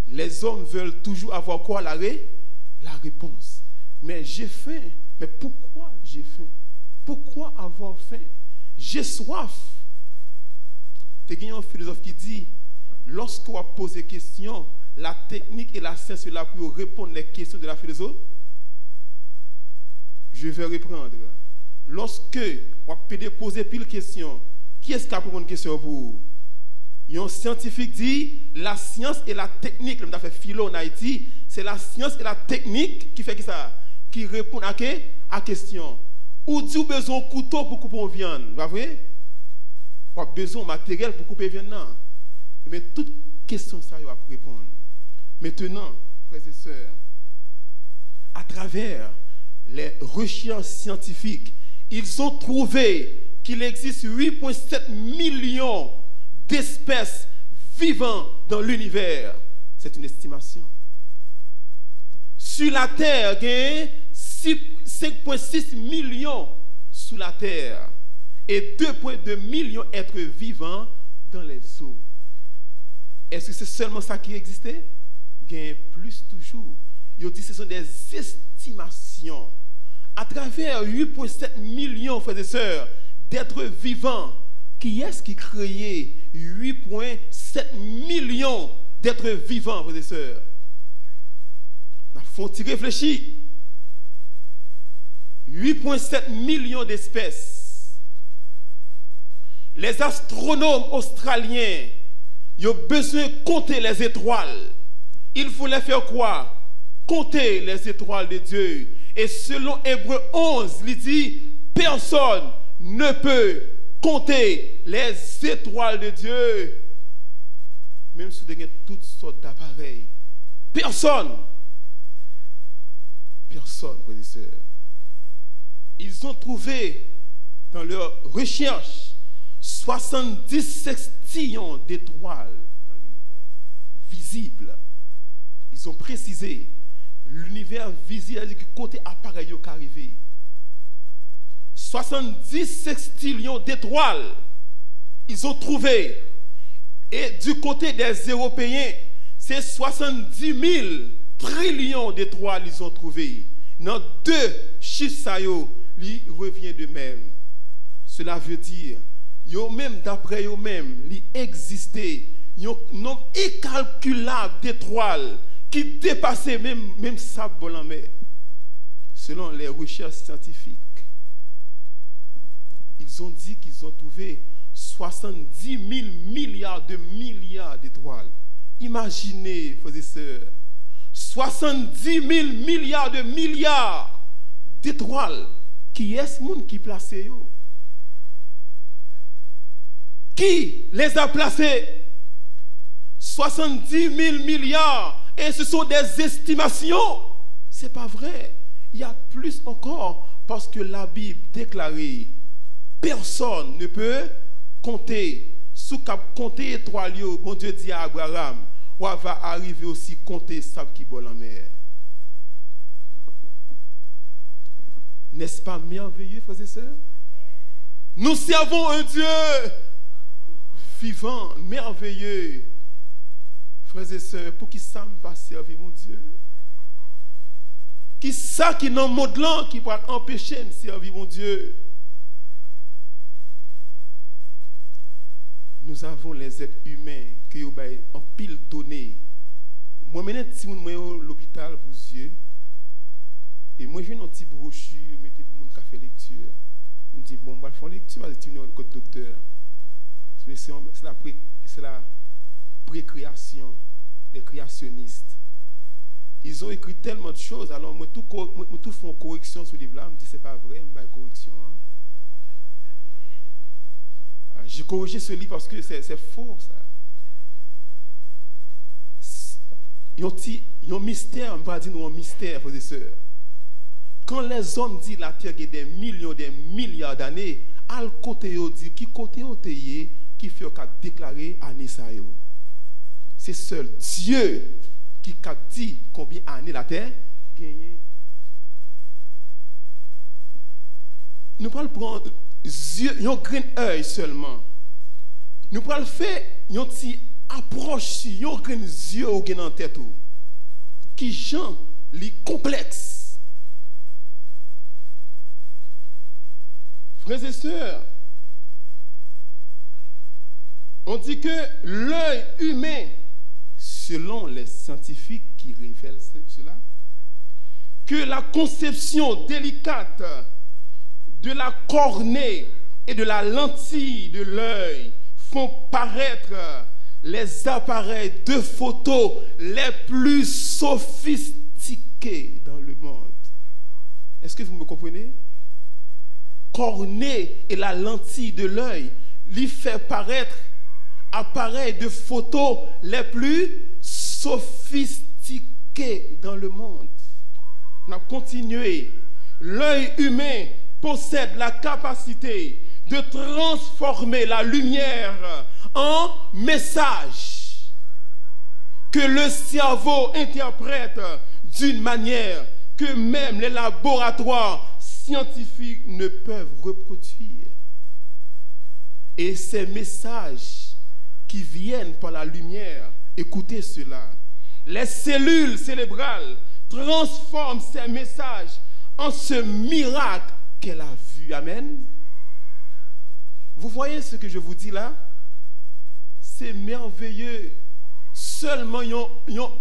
Les hommes veulent toujours avoir quoi? La réponse. Mais j'ai faim. Mais pourquoi j'ai faim? Pourquoi avoir faim? J'ai soif. Il y a un philosophe qui dit, lorsqu'on a posé des questions, la technique et la science sont là pour répondre aux questions de la philosophie. Je vais reprendre. Lorsque on peut poser pile questions, qui est-ce qui a posé une question pour vous? Un scientifique dit, la science et la technique, comme on a fait philo en Haïti, c'est la science et la technique qui fait ça, qui répond à la question. Ou dit vous besoin de couteau pour couper une viande, pas vrai? Ou a besoin de matériel pour couper viande, non. Mais toute question ça va répondre. Maintenant, frères et sœurs, à travers les recherches scientifiques, ils ont trouvé qu'il existe 8,7 millions d'espèces vivant dans l'univers. C'est une estimation. Sur la Terre, il y a 5,6 millions sous la Terre et 2,2 millions d'êtres vivants dans les eaux. Est-ce que c'est seulement ça qui existait? Il y a plus toujours. Il dit que ce sont des estimations. À travers 8,7 millions, frères et sœurs, d'êtres vivants, qui est-ce qui créait 8,7 millions d'êtres vivants, frères et sœurs? Il faut réfléchir. 8,7 millions d'espèces. Les astronomes australiens, ils ont besoin de compter les étoiles. Il voulait faire quoi? Compter les étoiles de Dieu. Et selon Hébreux 11, il dit, personne ne peut compter les étoiles de Dieu. Même si vous avez toutes sortes d'appareils. Personne. Personne, frères et sœurs. Ils ont trouvé dans leur recherche 70 sextillions d'étoiles dans l'univers visibles. Ils ont précisé l'univers visible, c'est-à-dire que côté appareil qui arrivé. 70 sextillions d'étoiles, ils ont trouvé. Et du côté des Européens, c'est 70 000 trillions d'étoiles ils ont trouvé. Dans deux chiffres, ils reviennent de même. Cela veut dire, même d'après eux-mêmes, il existait un nombre incalculable d'étoiles qui dépassaient même sable en mer. Selon les recherches scientifiques, ils ont dit qu'ils ont trouvé 70 000 milliards d'étoiles. Imaginez, frères et sœurs, 70 000 milliards d'étoiles. Qui est ce monde qui place eux? Qui les a placés? 70 000 milliards. Et ce sont des estimations. Ce n'est pas vrai. Il y a plus encore. Parce que la Bible déclare, personne ne peut compter. Sous cap compter étoiles, bon Dieu dit à Abraham, ou va arriver aussi compter sable qui vole en mer. N'est-ce pas merveilleux, frères et sœurs? Nous servons un Dieu vivant, merveilleux. Frères et sœurs, pour qui ça me pas servir mon Dieu? Qui ça qui dans le monde là qui va empêcher de servir mon Dieu? Nous avons les êtres humains qui ont en pile donné. Moi, maintenant, si vous êtes à l'hôpital pour vos yeux, et moi, j'ai un petit brochure, je mets pour mon café lecture. Je me dis, bon, on va faire lecture, je vais dire au docteur. Mais c'est la précréation, les créationnistes. Ils ont écrit tellement de choses, alors moi, tout font correction sur le livre là, je me dis, c'est pas vrai, je vais correction. Hein. J'ai corrigé ce livre parce que c'est faux, ça. Il y a un mystère, on va dire un mystère, frères et sœurs. Quand les hommes disent la terre a des millions, des milliards d'années, à côté ils disent qui côté ils qui fait qu'à déclarer année ça yo. C'est seul Dieu qui a dit combien d'années la terre gagne. Nous pouvons prendre un grain d'œil seulement. Nous pouvons faire une petite approche, un grain d'yeux au gain en tête qui gens les complexes. Frères et sœurs, on dit que l'œil humain, selon les scientifiques qui révèlent cela, que la conception délicate de la cornée et de la lentille de l'œil font paraître les appareils de photo les plus sophistiqués dans le monde. Est-ce que vous me comprenez? Cornée et la lentille de l'œil lui fait paraître appareils de photo les plus sophistiqués dans le monde. On a continué. L'œil humain possède la capacité de transformer la lumière en message que le cerveau interprète d'une manière que même les laboratoires scientifiques ne peuvent reproduire. Et ces messages qui viennent par la lumière, écoutez cela, les cellules cérébrales transforment ces messages en ce miracle qu'elle a vu. Amen. Vous voyez ce que je vous dis là? C'est merveilleux. Seulement un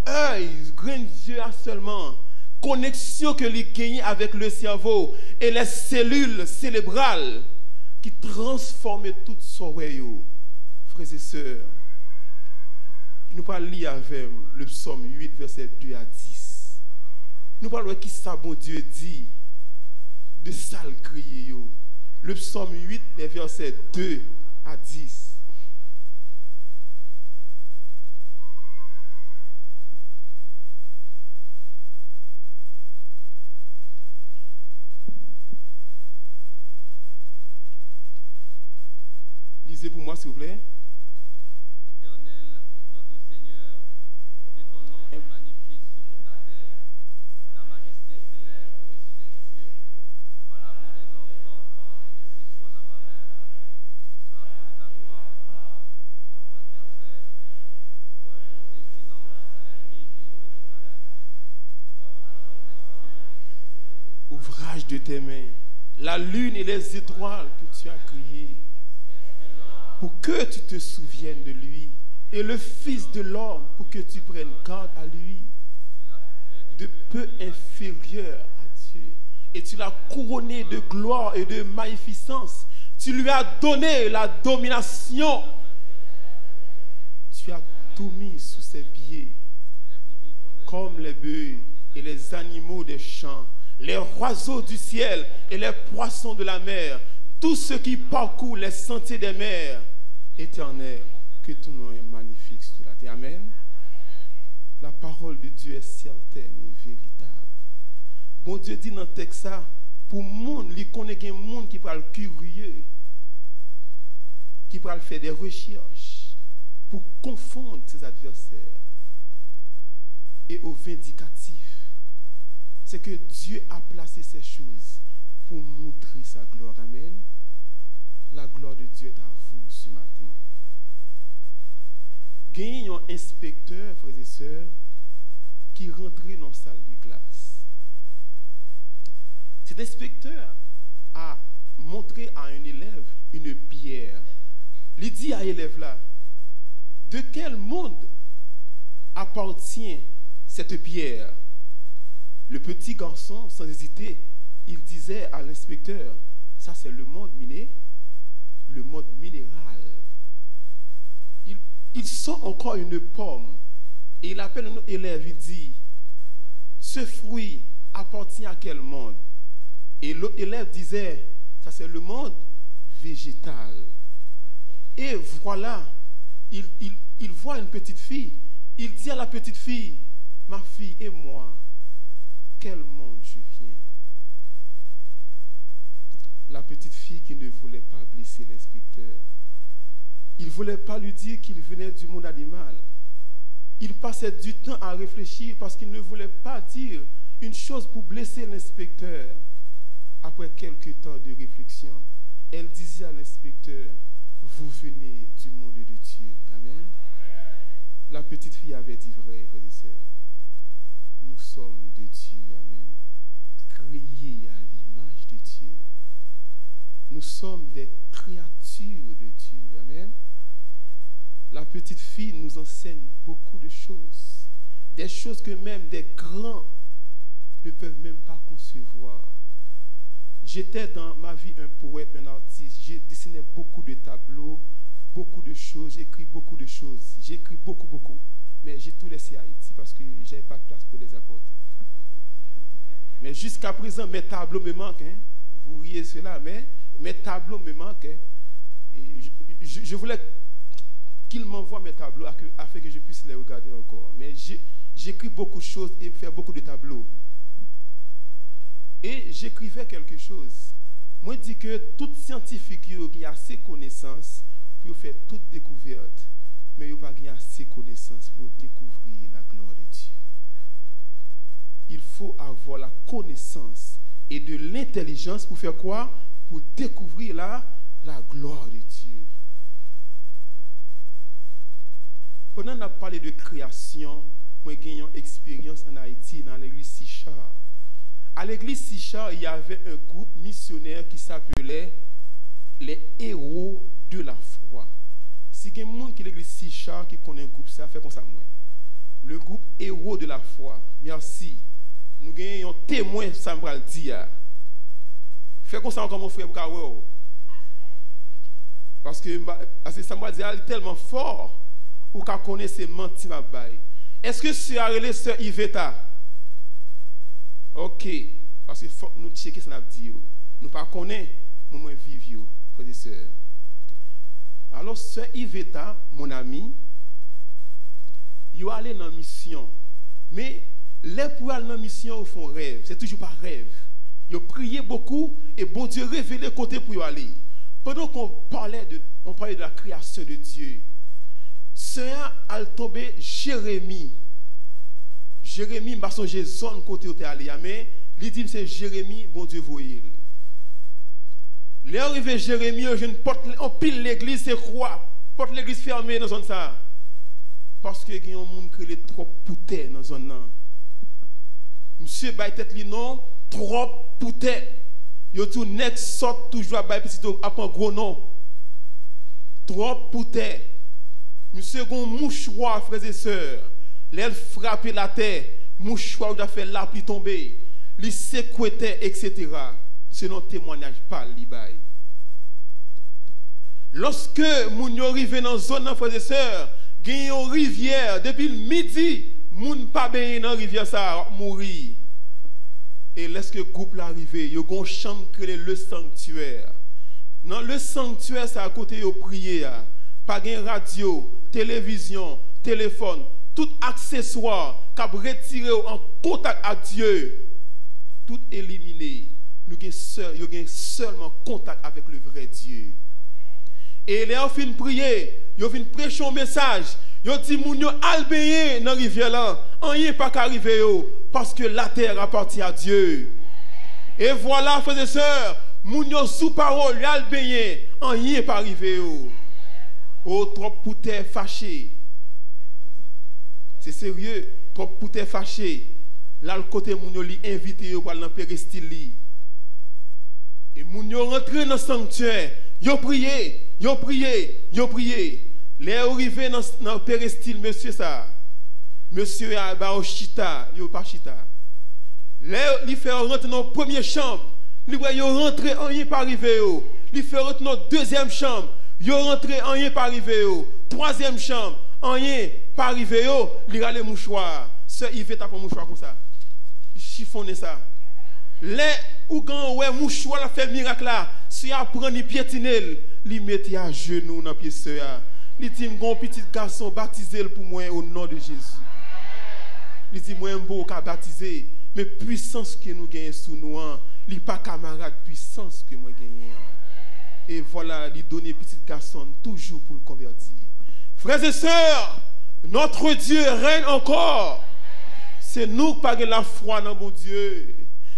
œil, grain d'yeux seulement, connexion que les gagne avec le cerveau et les cellules cérébrales qui transforment tout son royaume. Frères et sœurs, nous parlons lire avec le psaume 8, verset 2 à 10. Nous parlons qui ça, bon Dieu dit, de sale crier. Le psaume 8, les versets 2 à 10. Lisez pour moi, s'il vous plaît. Éternel, notre Seigneur, que ton nom est magnifique sur toute la terre. Ta majesté s'élève au-dessus des cieux. Par l'amour des enfants, que ce soit la mamelle, soit pour ta gloire, contre l'adversaire, pour imposer silence à l'ennemi et au médical. Ouvrage de tes mains, la lune et les étoiles que tu as créées, pour que tu te souviennes de lui, et le Fils de l'homme pour que tu prennes garde à lui, de peu inférieur à Dieu. Et tu l'as couronné de gloire et de magnificence. Tu lui as donné la domination. Tu as tout mis sous ses pieds, comme les bœufs et les animaux des champs, les oiseaux du ciel et les poissons de la mer, tous ceux qui parcourent les sentiers des mers. Éternel, que ton nom est magnifique sur la terre. Amen. La parole de Dieu est certaine et véritable. Bon Dieu dit dans le texte ça, pour monde, il connaît un monde qui parle curieux, qui parle faire des recherches pour confondre ses adversaires. Et au vindicatif, c'est que Dieu a placé ces choses pour montrer sa gloire. Amen. La gloire de Dieu est à vous ce matin. Gagne un inspecteur, frères et sœurs, qui rentrait dans la salle de classe. Cet inspecteur a montré à un élève une pierre. Il dit à l'élève là, de quel monde appartient cette pierre? Le petit garçon, sans hésiter, il disait à l'inspecteur, ça c'est le monde minéral. Il sent encore une pomme et il appelle un autre élève, il dit, ce fruit appartient à quel monde? Et l'autre élève disait, ça c'est le monde végétal. Et voilà, il voit une petite fille, il dit à la petite fille, ma fille et moi, quel monde je viens? La petite fille qui ne voulait pas blesser l'inspecteur. Il ne voulait pas lui dire qu'il venait du monde animal. Il passait du temps à réfléchir parce qu'il ne voulait pas dire une chose pour blesser l'inspecteur. Après quelques temps de réflexion, elle disait à l'inspecteur, vous venez du monde de Dieu. Amen. La petite fille avait dit vrai, frères et sœurs. Nous sommes de Dieu. Amen. Créés à l'image de Dieu. Nous sommes des créatures de Dieu. Amen. La petite fille nous enseigne beaucoup de choses. Des choses que même des grands ne peuvent même pas concevoir. J'étais dans ma vie un poète, un artiste. J'ai dessiné beaucoup de tableaux, beaucoup de choses. J'écris beaucoup de choses. J'écris beaucoup. Mais j'ai tout laissé à Haïti parce que je n'avais pas de place pour les apporter. Mais jusqu'à présent, mes tableaux me manquent. Hein. Vous riez cela, mais mes tableaux me manquent. Hein. Et je voulais qu'il m'envoie mes tableaux afin que je puisse les regarder encore. Mais j'écris beaucoup de choses et fais beaucoup de tableaux. Et j'écrivais quelque chose. Moi, je dis que tout scientifique qui a assez connaissances pour faire toute découverte, mais il n'y a pas assez connaissances pour découvrir la gloire de Dieu. Il faut avoir la connaissance et de l'intelligence pour faire quoi? Pour découvrir la gloire de Dieu. Pendant qu'on a parlé de création, moi j'ai une expérience en Haïti dans l'église Sichar. À l'église Sichar, il y avait un groupe missionnaire qui s'appelait les héros de la foi. Si il y a des gens qui l'église Sichar qui connaît un groupe, ça fait comme ça. Le groupe héros de la foi. Merci. Nous avons un témoin, ça me dit. Fais comme ça encore mon frère Bravo. Parce que ça me dit est tellement fort ou qu'à connaître ces mentis. Est-ce que c'est arrêté sœur Yvetta? Ok, parce qu'il faut nous checker ce qu'on a dit. Nous ne connaissons pas, nous vivons, frères et sœurs. Alors, sœur Yvetta, mon ami, il va aller dans la mission. Mais les pour aller dans la mission, ils font rêve. C'est toujours pas rêve. Ils prié beaucoup et bon Dieu révélé côté pour y aller. Pendant qu'on parlait de la création de Dieu, sœur a tombé Jérémie. Jérémie m'a songé zone côté où tu es allé, mais il dit c'est Jérémie, bon Dieu voyez. L'arrivée Jérémie, je ne porte en pile l'église, c'est quoi? Porte l'église fermée dans zone ça. Parce que il y a un monde qui est trop pouté dans zone là. Monsieur bail tête li non, trop pouté. Yo tout net sort toujours bail petit après gros nom. Trop pouté. Monsieur gon mouchoir frères et sœurs. Elle frappait la terre, mouchoir a fait la pluie tomber, li secouait, etc. C'est notre témoignage par l'Ibaï. Lorsque moun yo arrive dans zone frères et sœurs, gen yon rivière depuis le midi, moun pa ben dans rivière ça mourir. Et lorsque le groupe l'arrive, yo gon chambre créé le sanctuaire. Dans le sanctuaire ça à côté yo prier, pas gen radio, télévision, téléphone. Tout accessoire qui a retiré en contact avec Dieu, tout éliminé. Nous avons seulement contact avec le vrai Dieu. Et les gens fin prier, ils fin prêcher un message. Ils dit moun yo albeye dans rivière là, rien pas qu'arriver parce que la terre appartient à Dieu. Et voilà frères et sœurs, moun yo sous parole albeye, rien pas arriver Oh trop pour terre fâché. C'est sérieux, trop pour te fâcher. Là, le côté mon li invité pour aller dans péristyle. Et moun yo rentré dans le sanctuaire, yo prié, yo prié, yo prié. Les arrivé dans le péristyle, monsieur ça. Monsieur a ba chita, yo pas chita. Les fait rentrer dans la première chambre, li voit yo rentrer rien pas arrivé yo. Li fait rentrer dans la deuxième chambre, yo rentrer rien pas arrivé yo. Troisième chambre, rien pas arrivé yo, li rale mouchoir. Ce il fait taper mouchoir comme ça. Il chiffonne ça. Les ou quand ouais mouchoir la fait miracle là, si a prend ni piétinel, li mette à genoux dans pied sœur. Li dit mon petit garçon baptisé pour moi au nom de Jésus. Li dit moi m'bo ka baptiser, mais puissance que nous gagnons sous nous, li pas camarade puissance que moi gagne. Et voilà, li donner petit garçon toujours pour le convertir. Frères et sœurs, notre Dieu règne encore. C'est nous qui pas la foi dans mon Dieu.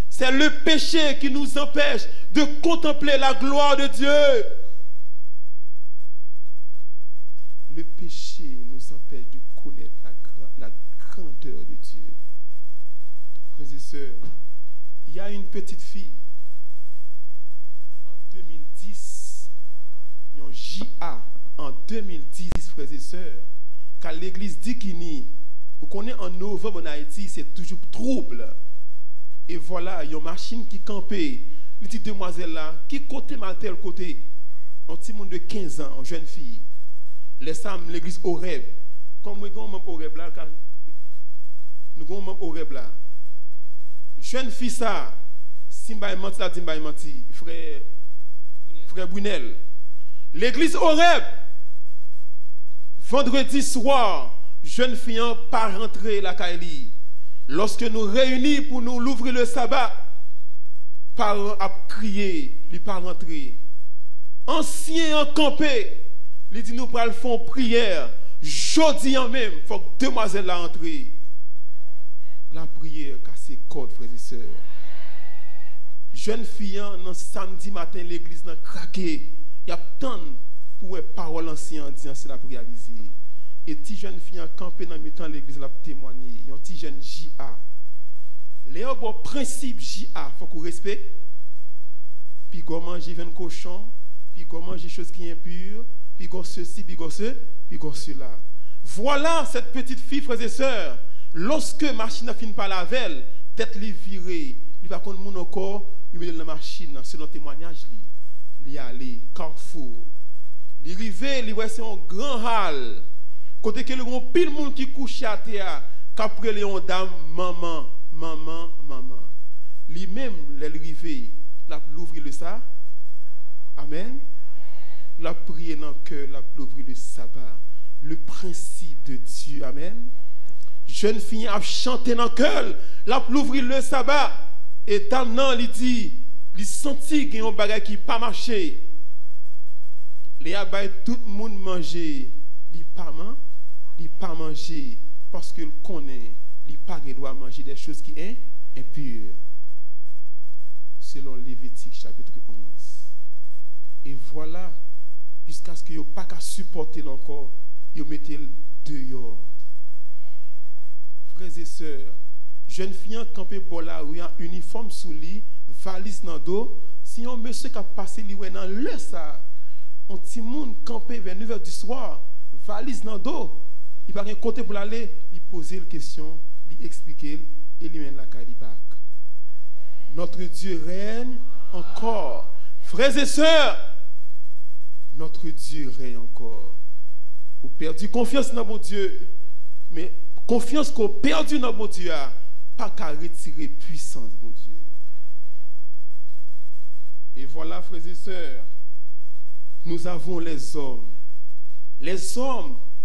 C'est le péché qui nous empêche de contempler la gloire de Dieu. Le péché nous empêche de connaître la grandeur de Dieu. Frères et sœurs, il y a une petite fille en 2010, un JA en 2010, frères et sœurs, quand l'église d'Ikini, vous connaissez en novembre en Haïti, c'est toujours trouble. Et voilà, il y a une machine qui campait, les petites demoiselles là, qui côté mal tel côté, un petit monde de 15 ans, une jeune fille. Les femmes, l'église Horeb, comme nous avons même Horeb là, nous avons même Horeb là. Jeune fille ça, Simba menti la Dimba menti, frère Brunel. L'église Horeb, vendredi soir, jeune fille pas rentrer la Kaili. Lorsque nous réunis pour nous l'ouvrir le sabbat, parents a crié, il pas rentrer. Ancien en campé, il dit nous pral font prière. Jodi en même, faut que demoiselle la entrer. La prière casse code, frères et sœurs. Jeune fille, dans samedi matin, l'église n'a craqué. Il y a tant pour parole ancienne disant c'est la pour réaliser. Et ti jeune fille en campé dans mi-temps l'église la témoigner. Il y a un petit jeune JA. Les bon principe JA, faut qu'on respecte. Puis go manger vin cochon, puis go manger choses qui impures, puis go ceci, puis go ce, puis go cela. Voilà cette petite fille, frères et sœurs. Lorsque machine a fini par la velle, tête li virée, il va contre mon encore, il met dans la machine selon témoignage li. Il allé Carrefour. Il arrivé, il voit c'est un grand hall. Côté que le grand pile monde qui couche à terre, qu'après les on dame maman. Lui-même l'arrivé, l'a l'ouvrir le ça. Amen. La prière dans le cœur, la l'ouvrir le sabbat. Le principe de Dieu. Amen. Jeune fille a chanté dans le cœur, la l'ouvrir le sabbat. Et dame nan il dit, il sentit qu'il y a un bagage qui pas marché. Les abay tout le monde manger, il pas manger parce qu'il connaît, il pas doit manger des choses qui sont impures. Selon Lévitique chapitre 11. Et voilà, jusqu'à ce qu'il n'y ait pas qu'à supporter encore, il mettez le dehors. Frères et sœurs, jeune fille campé bola ou un uniforme sous lit, valise dans dos, si un monsieur qui a passé lui dans le ça, un petit monde campé vers 9h du soir, valise dans dos, il va rien côté pour aller, il poser la question, il expliquer et lui mène la calibac. Notre Dieu règne encore. Frères et sœurs, notre Dieu règne encore. Vous perdez confiance dans mon Dieu, mais confiance qu'on perdu dans mon Dieu, pas qu'à retirer puissance de mon Dieu. Et voilà, frères et sœurs, nous avons les hommes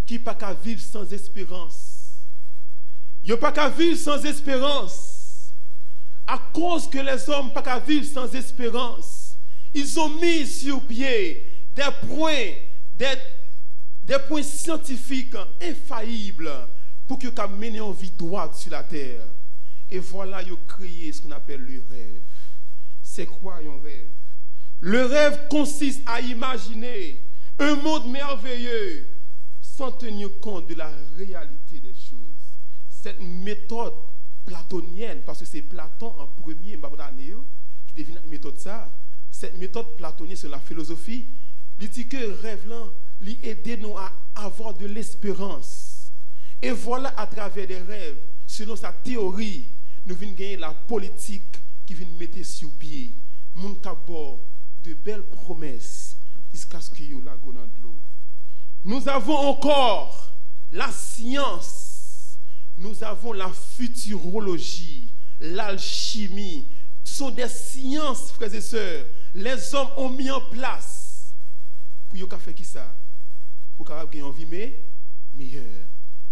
qui pas qu'à vivre sans espérance. Ils pas qu'à vivre sans espérance. À cause que les hommes pas qu'à vivre sans espérance, ils ont mis sur pied des points scientifiques infaillibles pour que nous menions une vie droite sur la terre. Et voilà, ils ont créé ce qu'on appelle le rêve. C'est quoi un rêve? Le rêve consiste à imaginer un monde merveilleux sans tenir compte de la réalité des choses. Cette méthode platonienne, parce que c'est Platon en premier, qui devient la méthode ça, cette méthode platonique sur la philosophie, il dit que le rêve là, il aide nous à avoir de l'espérance. Et voilà, à travers des rêves, selon sa théorie, nous venons gagner la politique qui vient mettre sur pied. Mon tabord de belles promesses jusqu'à ce qu'il y ait la gonne de l'eau. Nous avons encore la science, nous avons la futurologie, l'alchimie. Ce sont des sciences, frères et sœurs. Les hommes ont mis en place pour faire qui ça? Pour qu'ils aient une vie meilleure.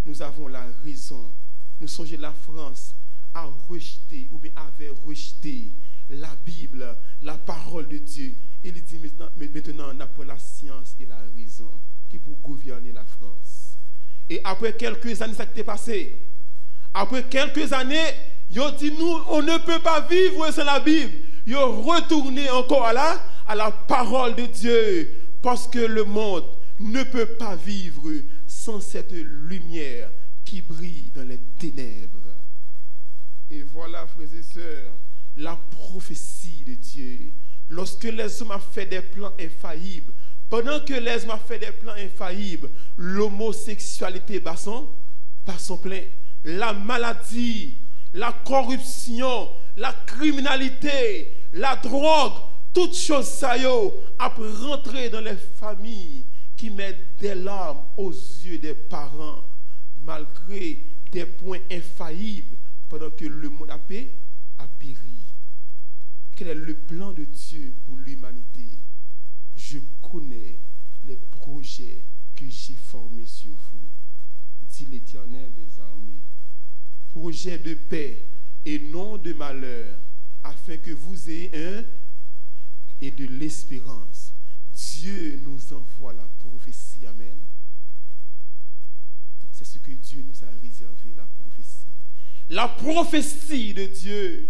Nous avons la raison. Nous songeons la France a rejeté ou bien avait rejeté la Bible, la parole de Dieu. Et il dit maintenant on apprend la science et la raison qui pour gouverner la France. Et après quelques années, ça qui s'est passé. Après quelques années, ils ont dit nous, on ne peut pas vivre sans la Bible. Ils ont retourné encore à la parole de Dieu. Parce que le monde ne peut pas vivre sans cette lumière qui brille dans les ténèbres. Et voilà, frères et sœurs, la prophétie de Dieu. Lorsque les hommes ont fait des plans infaillibles, pendant que les hommes ont fait des plans infaillibles, l'homosexualité bat son plein. La maladie, la corruption, la criminalité, la drogue, toutes choses ça a rentré dans les familles qui mettent des larmes aux yeux des parents, malgré des points infaillibles, pendant que le monde a péri. Quel est le plan de Dieu pour l'humanité? Je connais les projets que j'ai formés sur vous, dit l'Éternel des armées. Projet de paix et non de malheur, afin que vous ayez un et de l'espérance. Dieu nous envoie la prophétie. Amen. C'est ce que Dieu nous a réservé, la prophétie. La prophétie de Dieu.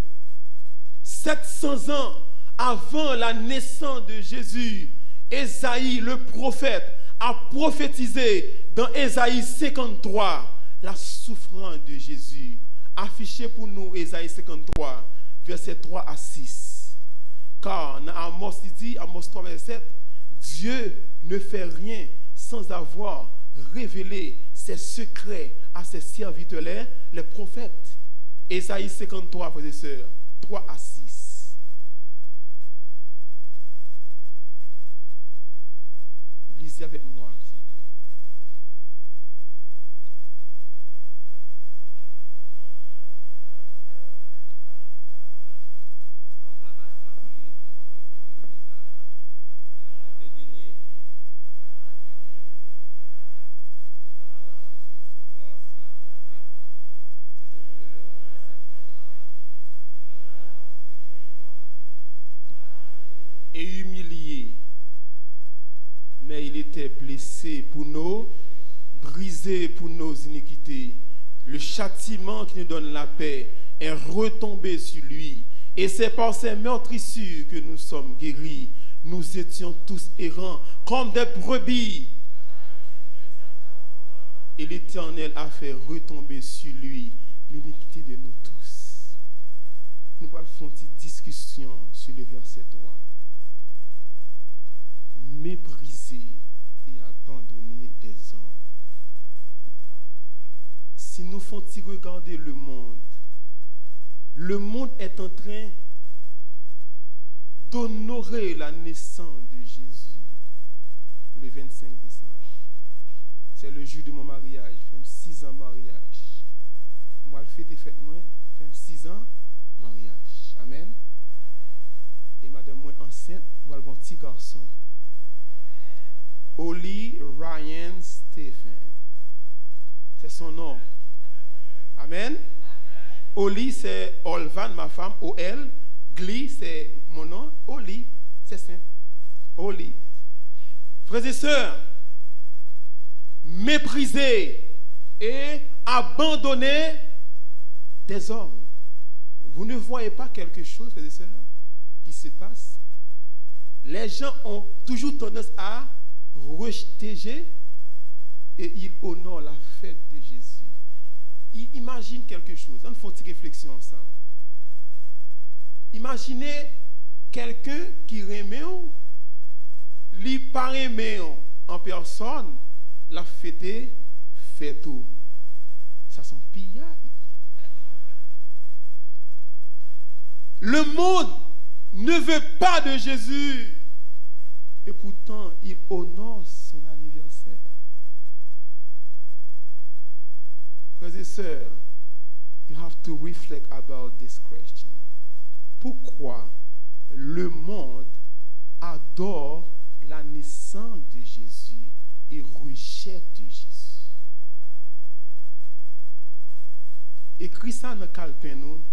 700 ans avant la naissance de Jésus, Ésaïe, le prophète, a prophétisé dans Ésaïe 53 la souffrance de Jésus. Affiché pour nous Ésaïe 53, versets 3 à 6. Car dans Amos, il dit, Amos 3, verset 7, Dieu ne fait rien sans avoir révélé ses secrets à ses serviteurs, les prophètes. Ésaïe 53, frères et sœurs, 3 à 6. Lisez avec moi, s'il vous plaît. Semblable à celui dont on tourne le visage, le dédaigné, souffrance qu'il a porté, ses douleurs et ses vertus, Et humilié, mais il était blessé pour nous, brisé pour nos iniquités. Le châtiment qui nous donne la paix est retombé sur lui. Et c'est par ses meurtrissures que nous sommes guéris. Nous étions tous errants comme des brebis. Et l'Éternel a fait retomber sur lui l'iniquité de nous tous. Nous allons faire une petite discussion sur le verset 3. Méprisé et abandonné des hommes. Si nous faisons regarder le monde est en train d'honorer la naissance de Jésus le 25 décembre. C'est le jour de mon mariage. Je fais 6 ans de mariage. Moi, je fais moi, je fais 6 ans de mariage. Amen. Et madame, moi enceinte, moi, un petit garçon. Oli Ryan Stephen. C'est son nom. Amen. Oli, c'est Olvan, ma femme. O-L. Gli, c'est mon nom. Oli, c'est simple. Oli. Frères et sœurs, mépriser et abandonner des hommes. Vous ne voyez pas quelque chose, frères et sœurs, qui se passe? Les gens ont toujours tendance à rejeter et ils honorent la fête de Jésus. Ils imaginent quelque chose. On fait une réflexion ensemble. Imaginez quelqu'un qui remet li pas remet en personne, la fête fait tout. Ça sont pillage. Le monde ne veut pas de Jésus et pourtant il honore son anniversaire. Frères et sœurs, you have to reflect about this question. Pourquoi le monde adore la naissance de Jésus et rejette Jésus? Écrit ça dans le calepin, nous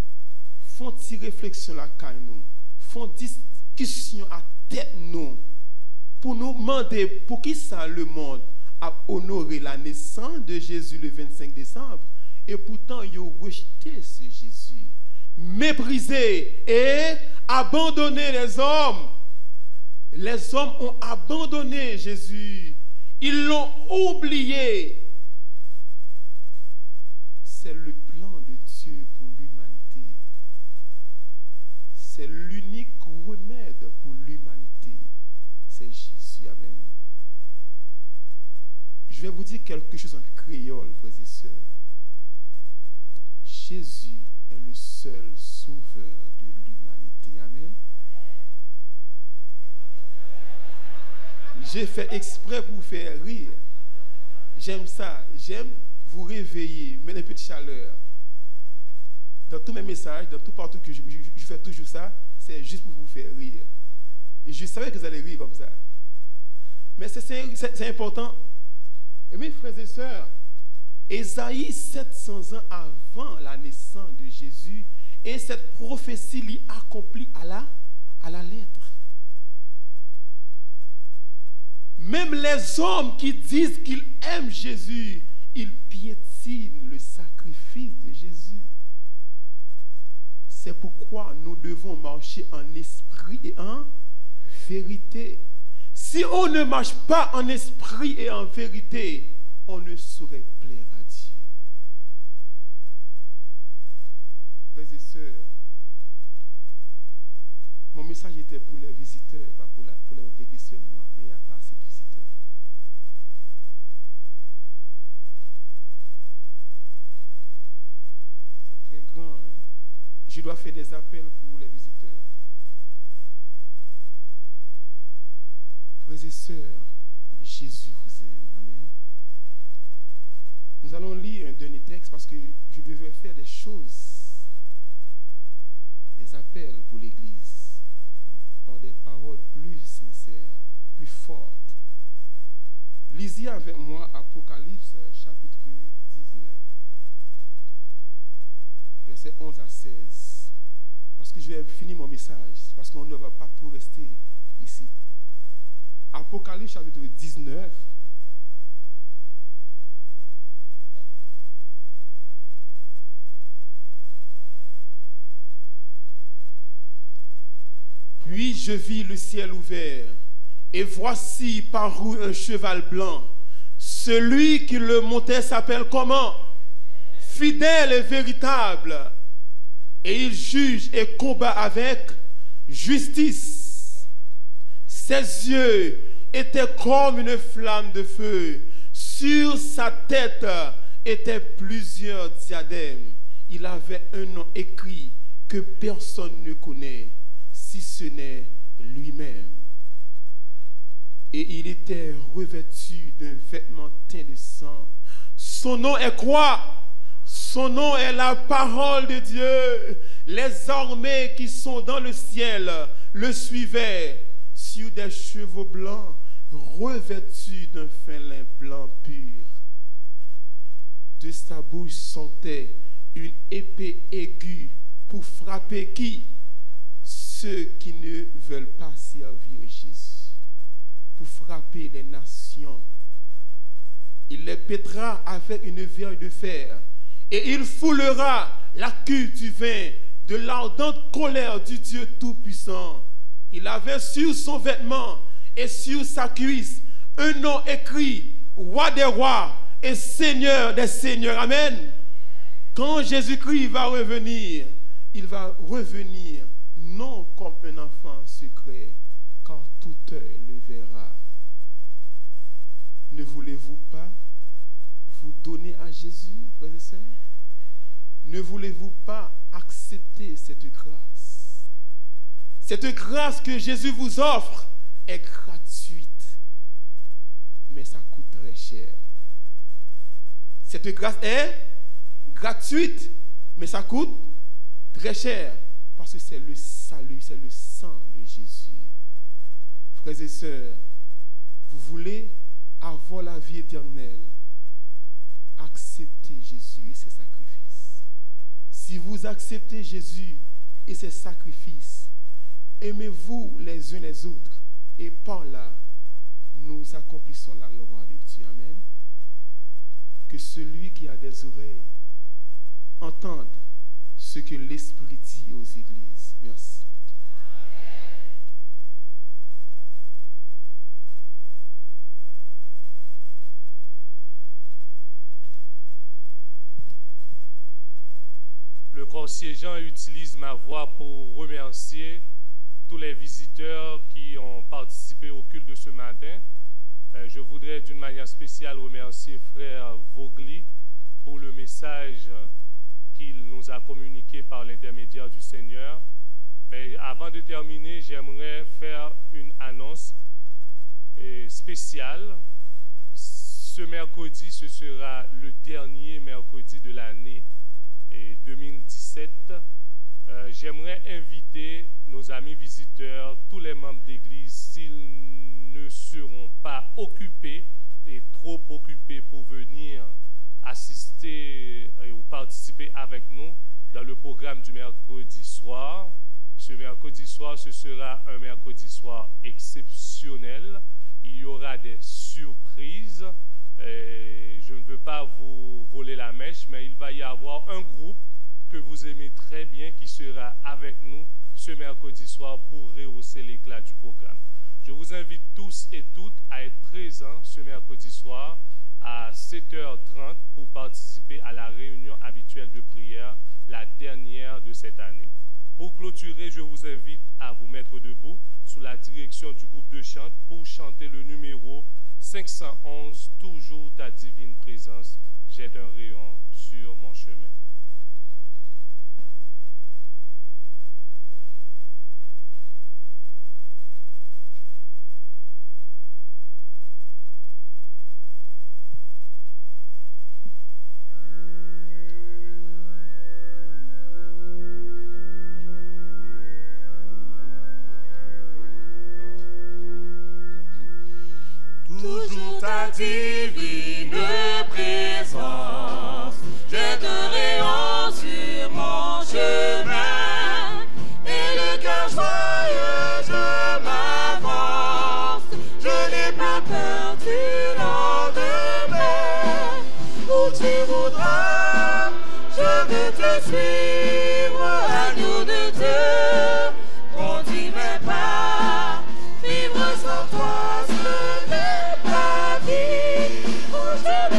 font une réflexion la caille nous, font discussion à tête nous, pour nous demander pour qui ça le monde a honoré la naissance de Jésus le 25 décembre et pourtant ils ont rejeté ce Jésus, méprisé et abandonné les hommes. Les hommes ont abandonné Jésus, ils l'ont oublié. C'est le plan de Dieu pour l'humanité. C'est l'unique remède pour l'humanité. C'est Jésus. Amen. Je vais vous dire quelque chose en créole, frères et sœurs. Jésus est le seul sauveur de l'humanité. Amen. J'ai fait exprès pour vous faire rire. J'aime ça. J'aime vous réveiller, mettre un peu de chaleur. Dans tous mes messages, dans tout partout que je fais toujours ça, c'est juste pour vous faire rire. Et je savais que vous allez rire comme ça. Mais c'est important. Et mes frères et sœurs, Ésaïe, 700 ans avant la naissance de Jésus, et cette prophétie l'y accomplit à la lettre. Même les hommes qui disent qu'ils aiment Jésus, ils piétinent le sacrifice de Jésus. C'est pourquoi nous devons marcher en esprit et en vérité. Si on ne marche pas en esprit et en vérité, on ne saurait plaire à Dieu. Frères et sœurs, mon message était pour les visiteurs, pas pour les membres d'église seulement, mais il n'y a pas assez de visiteurs. C'est très grand. Hein? Je dois faire des appels pour les visiteurs. Frères et sœurs, Jésus vous aime. Amen. Nous allons lire un dernier texte parce que je devais faire des choses, des appels pour l'Église, par des paroles plus sincères, plus fortes. Lisez avec moi Apocalypse chapitre 19, versets 11 à 16. Parce que je vais finir mon message, parce qu'on ne va pas tout rester ici. Apocalypse chapitre 19. Puis je vis le ciel ouvert, et voici parut un cheval blanc. Celui qui le montait s'appelle comment? Fidèle et véritable. Et il juge et combat avec justice. Ses yeux étaient comme une flamme de feu. Sur sa tête étaient plusieurs diadèmes. Il avait un nom écrit que personne ne connaît, si ce n'est lui-même. Et il était revêtu d'un vêtement teint de sang. Son nom est quoi? Son nom est la parole de Dieu. Les armées qui sont dans le ciel le suivaient sur des chevaux blancs, revêtus d'un fin lin blanc pur. De sa bouche sortait une épée aiguë pour frapper qui? Ceux qui ne veulent pas servir Jésus, pour frapper les nations. Il les pètera avec une verge de fer, et il foulera la cuve du vin de l'ardente colère du Dieu Tout-Puissant. Il avait sur son vêtement et sur sa cuisse un nom écrit, Roi des rois et Seigneur des seigneurs. Amen. Quand Jésus-Christ va revenir, il va revenir non comme un enfant secret, car tout œil le verra. Ne voulez-vous pas vous donner à Jésus, frères et sœurs? Ne voulez-vous pas accepter cette grâce? Cette grâce que Jésus vous offre est gratuite, mais ça coûte très cher. Cette grâce est gratuite, mais ça coûte très cher, parce que c'est le salut, c'est le sang de Jésus. Frères et sœurs, vous voulez avoir la vie éternelle, acceptez Jésus et ses sacrifices. Si vous acceptez Jésus et ses sacrifices, aimez-vous les uns les autres, et par là, nous accomplissons la loi de Dieu. Amen. Que celui qui a des oreilles entende ce que l'Esprit dit aux églises. Merci. Le corps siégeant utilise ma voix pour remercier tous les visiteurs qui ont participé au culte de ce matin. Je voudrais d'une manière spéciale remercier frère Vogli pour le message qu'il nous a communiqué par l'intermédiaire du Seigneur. Mais avant de terminer, j'aimerais faire une annonce spéciale. Ce mercredi, ce sera le dernier mercredi de l'année 2017. J'aimerais inviter nos amis visiteurs, tous les membres d'église, s'ils ne seront pas occupés et trop occupés pour venir assister ou participer avec nous dans le programme du mercredi soir. Ce mercredi soir, ce sera un mercredi soir exceptionnel. Il y aura des surprises. Je ne veux pas vous voler la mèche, mais il va y avoir un groupe que vous aimez très bien qui sera avec nous ce mercredi soir pour rehausser l'éclat du programme. Je vous invite tous et toutes à être présents ce mercredi soir à 7h30 pour participer à la réunion habituelle de prière, la dernière de cette année. Pour clôturer, je vous invite à vous mettre debout sous la direction du groupe de chant pour chanter le numéro 511, toujours ta divine présence, jette un rayon sur mon chemin. Toujours ta divine présence, jette un rayon sur mon chemin, et le cœur joyeux je m'avance, je n'ai pas peur du lendemain, où tu voudras, je veux te suivre, agneau de Dieu, conduis mes pas, vivre sans toi, ce n'est pas vie, où je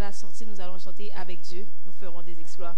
la sortie, nous allons chanter avec Dieu. Nous ferons des exploits.